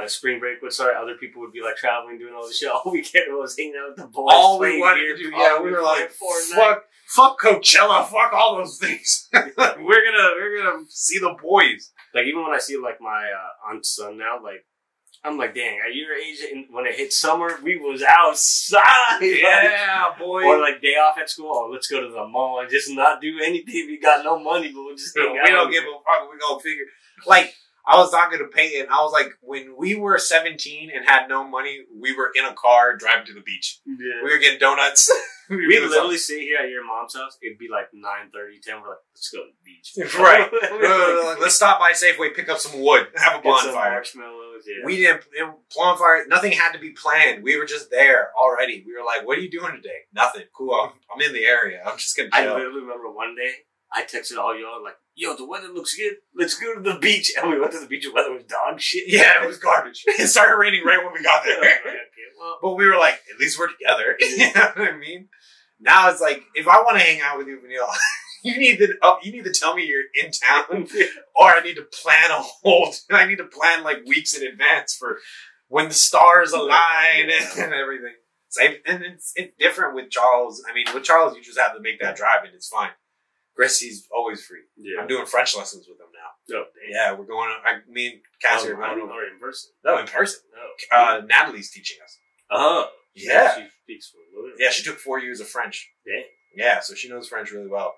spring break would start. Other people would be like traveling, doing all the shit all weekend. I was hanging out with the boys. All we wanted to do, we were like, fuck Coachella, fuck all those things. we're gonna see the boys. Like, even when I see like my aunt's son now, like, I'm like, dang, at your age, when it hit summer, we was outside. Yeah, boy. Or like day off at school, oh, let's go to the mall and just not do anything. We got no money, but we'll just hang out. We don't give a fuck. We gonna figure. Like, I was talking to Peyton. I was like, when we were 17 and had no money, we were in a car driving to the beach. Yeah. We were getting donuts. We literally sit here at your mom's house. It'd be like 9:30, 10. We're like, let's go to the beach. Right. Let's stop by Safeway, pick up some wood, have a bonfire. Some marshmallows. Yeah. We didn't bonfire. Nothing had to be planned. We were just there already. We were like, "What are you doing today?" Nothing. Cool. I'm in the area. I'm just gonna chill. I literally remember one day I texted all y'all like, "Yo, the weather looks good. Let's go to the beach." And we went to the beach. The weather was dog shit. Yeah, it was garbage. It started raining right when we got there. Okay, well, but we were like, at least we're together. You know what I mean? Now it's like, if I want to hang out with you, Vanille, you need to tell me you're in town, or I need to plan I need to plan like weeks in advance for when the stars align and everything. Same, and it's different with Charles. I mean, with Charles, you just have to make that drive and it's fine. Gracie's always free. Yeah. I'm doing French lessons with him now. Oh, yeah, we're going. Me and Cassie are going over in person. No, in person. No, Natalie's teaching us. Oh, yeah. She speaks fluent. Yeah, she took 4 years of French. Dang. Yeah, so she knows French really well.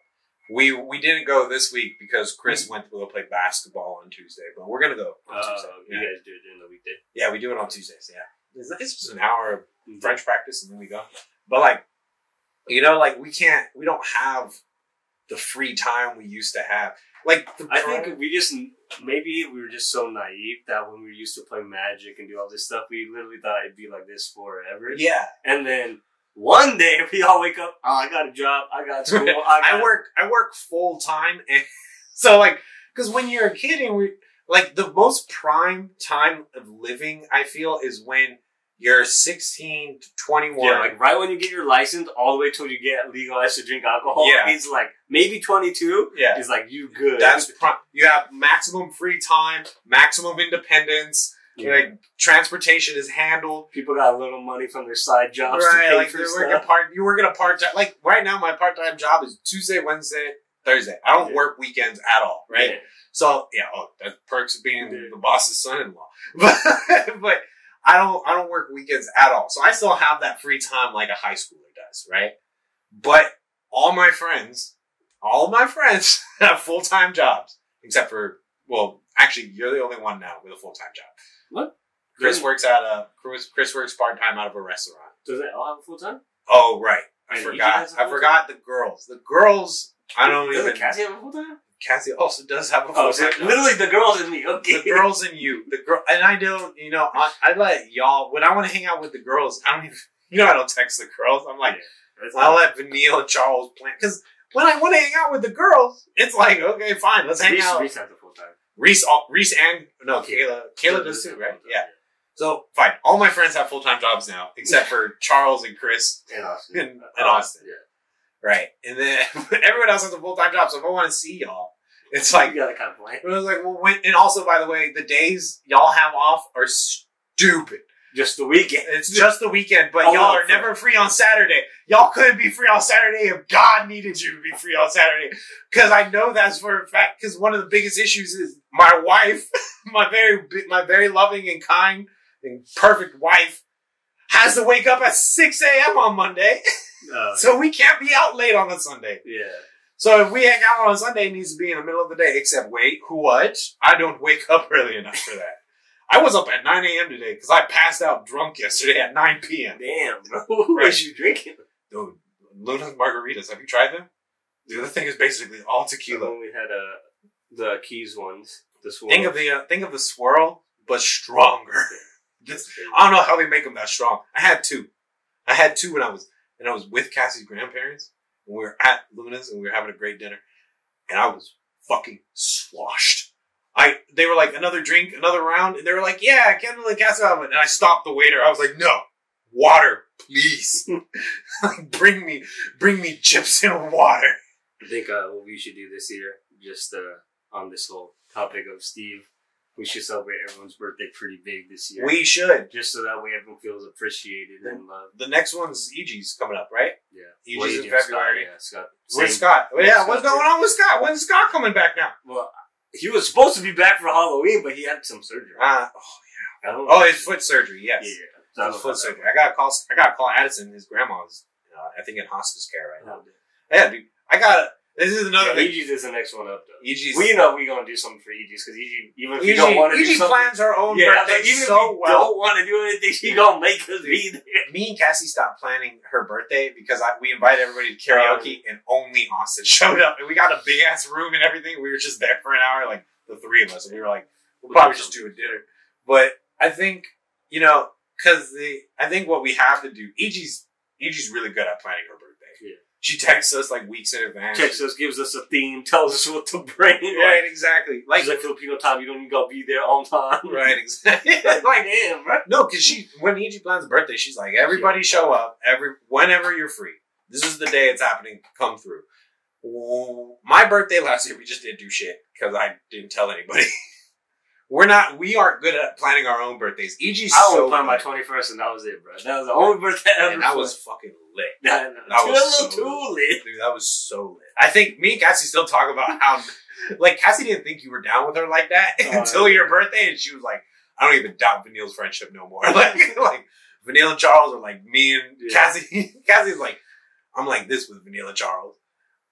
We didn't go this week because Chris went to go play basketball on Tuesday, but we're gonna go on Tuesday. You guys do it during the weekday? Yeah, we do it on Tuesdays. Yeah, it's just an hour of French practice and then we go. But like, you know, like we don't have the free time we used to have. Like, I think maybe we were just so naive that when we used to play Magic and do all this stuff, we literally thought it'd be like this forever. Yeah. And then one day we all wake up, oh, I got a job, I got school, I work full time, and so like, because when you're a kid and like the most prime time of living, I feel, is when you're 16 to 21. Yeah, like right when you get your license, all the way till you get legalized to drink alcohol. Yeah. It's like maybe 22. Yeah. It's like you good. That's you have maximum free time, maximum independence. Yeah. Like transportation is handled. People got a little money from their side jobs. Right, to pay like for you work in a part time. Like right now, my part time job is Tuesday, Wednesday, Thursday. I don't work weekends at all. Right. Yeah. So that's perks of being the boss's son-in-law. But I don't work weekends at all. So I still have that free time like a high schooler does, right? But all my friends have full-time jobs. Except for, well, actually, you're the only one now with a full-time job. What? Chris works part-time out of a restaurant. Does they all have a full-time? Oh, right. I forgot the girls. The girls, I don't even... Doesn't Cassie have a full-time? Cassie also does have a full-time job. Literally the girls and me. Okay. The girls and you. And I don't, I let y'all, when I want to hang out with the girls, I don't even, I don't text the girls. I'm like, I'll let Vanille and Charles plan. Because when I want to hang out with the girls, it's like, okay, fine, let's hang out. Reese has a full-time. Reese and, no, Kayla does too, right? Yeah. So, fine. All my friends have full-time jobs now, except for Charles and Chris. And Austin. And Austin. Yeah. Right. And then everyone else has a full-time job. So if I want to see y'all, it's like, you gotta kind of plan. I was like, well, and also, by the way, the days y'all have off are stupid. Just the weekend. It's just the weekend, but y'all are never free on Saturday. Y'all couldn't be free on Saturday if God needed you to be free on Saturday. Because I know that's for a fact. Because one of the biggest issues is my wife, my very loving and kind and perfect wife, has to wake up at 6 a.m. on Monday. So we can't be out late on a Sunday. Yeah. So if we hang out on a Sunday, it needs to be in the middle of the day. Except, wait, what? I don't wake up early enough for that. I was up at 9 a.m. today because I passed out drunk yesterday at 9 p.m. Damn, bro. What was you drinking? Dude, Luna's margaritas. Have you tried them? The other thing is basically all tequila. When we had the Keys ones. The swirl. Think of the swirl, but stronger. I don't know how they make them that strong. I had two when I was with Cassie's grandparents. And we were at Luna's and we were having a great dinner. And I was fucking sloshed. They were like, another drink, another round. And they were like, yeah, Kendall and Cassie have it. And I stopped the waiter. I was like, no, water, please. bring me chips and water. I think what we should do this year, just on this whole topic of Steve, we should celebrate everyone's birthday pretty big this year. We should. Just so that way everyone feels appreciated and loved. The next one's EG's coming up, right? Yeah. EG's in February. Scott. Where's Scott? Well, yeah, what's going on with Scott? When's Scott coming back now? Well, he was supposed to be back for Halloween, but he had some surgery. His foot surgery, yes. Yeah. His foot surgery. I gotta call Addison. His grandma's, I think, in hospice care right now. Yeah, dude. This is another thing. EG's is the next one up, though. EG's. We know we're going to do something for EG's, because EG, even if you don't want to do something. plans her own birthday even so if we don't want to do anything, she going to make us be there. Me and Cassie stopped planning her birthday because we invited everybody to karaoke and only Austin showed up. And we got a big-ass room and everything. We were just there for an hour, like the three of us. And we were like, we'll probably just do a dinner. But I think, I think what we have to do, EG's really good at planning her birthday. Yeah. She texts us like weeks in advance. Texts us, gives us a theme, tells us what to bring. Right, exactly. Like, she's like Filipino time, you don't even gotta be there on time. Right, exactly. Like, damn, bro. No, because when EG plans a birthday, she's like, everybody show up whenever you're free. This is the day it's happening. Come through. My birthday last year, we just didn't do shit because I didn't tell anybody. We aren't good at planning our own birthdays. EG's I so only planned my 21st and that was it, bro. That was the only birthday I ever and that was fucking lit. That was too lit. Dude, that was so lit. I think me and Cassie still talk about how, like, Cassie didn't think you were down with her like that until your birthday, and she was like, I don't even doubt Vanille's friendship no more. like Vanille and Charles are like me and Cassie. Cassie's like, I'm like this with Vanille and Charles.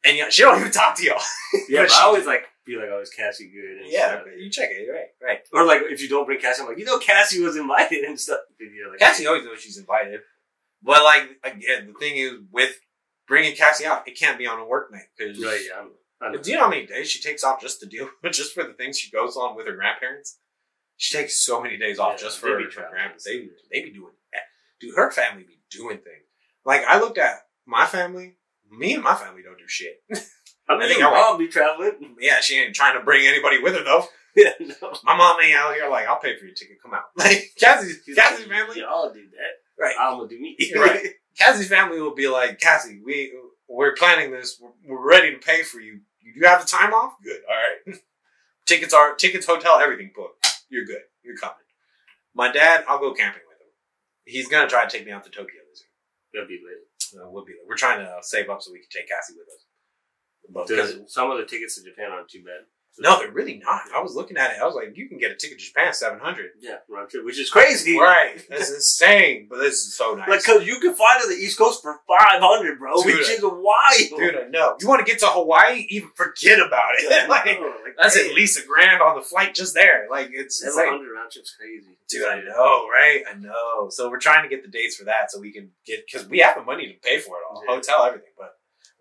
And she don't even talk to y'all. Yeah, but I always be like, oh, is Cassie good? And stuff. You check it, right. Or like, if you don't bring Cassie, I'm like, Cassie was invited and stuff. Like, Cassie always knows she's invited. But like, again, the thing is with bringing Cassie out, it can't be on a work night. Cause, right, yeah. Do you know how many days she takes off just to deal with, just for the things she goes on with her grandparents? She takes so many days off just for her grandparents. They be doing that. Dude, her family be doing things. Like, I looked at my family. Me and my family don't do shit. I mean, your mom be traveling. Yeah, she ain't trying to bring anybody with her, though. Yeah, no. My mom ain't out here like, I'll pay for your ticket, come out. Like, Cassie's family. Y'all do that. Right. I'm going to do me. Right. Cassie's family will be like, Cassie, we're planning this. We're ready to pay for you. You have the time off? Good. All right. Tickets, hotel, everything booked. You're good. You're coming. My dad, I'll go camping with him. He's going to try to take me out to Tokyo this year. That'll be lit. We'll be there. We're trying to save up so we can take Cassie with us. But some of the tickets to Japan aren't too bad. No, they're really not. I was looking at it. I was like, you can get a ticket to Japan $700. Yeah, round trip, which is crazy. Right. That's insane. But this is so nice. Like, cause you can fly to the East Coast for $500, bro. Dude, which is wild. Dude, I know. You want to get to Hawaii? Even forget about it. That's at least $1,000 on the flight just there. Like, it's $700 round trip's crazy. Dude, I know, right? I know. So we're trying to get the dates for that so we can because we have the money to pay for it all. Yeah. Hotel, everything. But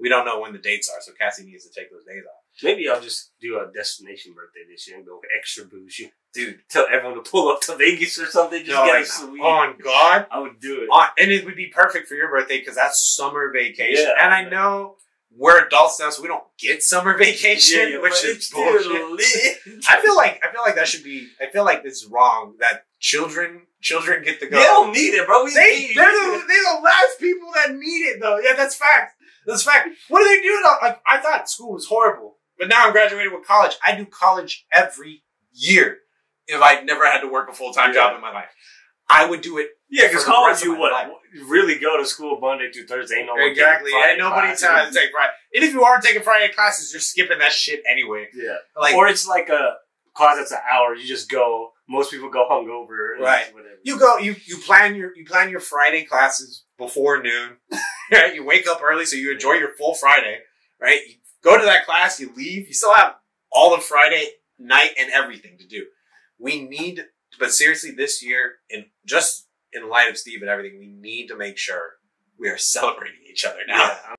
we don't know when the dates are, so Cassie needs to take those days off. Maybe I'll just do a destination birthday this year and go extra bougie. Dude, tell everyone to pull up to Vegas or something. Just get a suite. On God. I would do it. And it would be perfect for your birthday because that's summer vacation. Yeah, and I know we're adults now, so we don't get summer vacation, which is bullshit. I feel like that should be. I feel like this is wrong. That children get to go. They don't need it, bro. They're the last people that need it, though. Yeah, that's fact. That's fact. What are they doing? Like, I thought school was horrible, but now I'm graduating with college. I do college every year. If I never had to work a full-time job in my life, I would do it. Yeah, because college, you really go to school Monday through Thursday. Ain't no one exactly. Ain't nobody trying to take Friday. And if you are taking Friday classes, you're skipping that shit anyway. Yeah. Like, or it's like a class that's an hour. You just go. Most people go hungover. Right. Whatever. You go. You plan your Friday classes before noon. Right. You wake up early so you enjoy your full Friday. Right. You go to that class. You leave. You still have all of Friday night and everything to do. We need But seriously, this year, in light of Steve and everything, we need to make sure we are celebrating each other now. Yeah,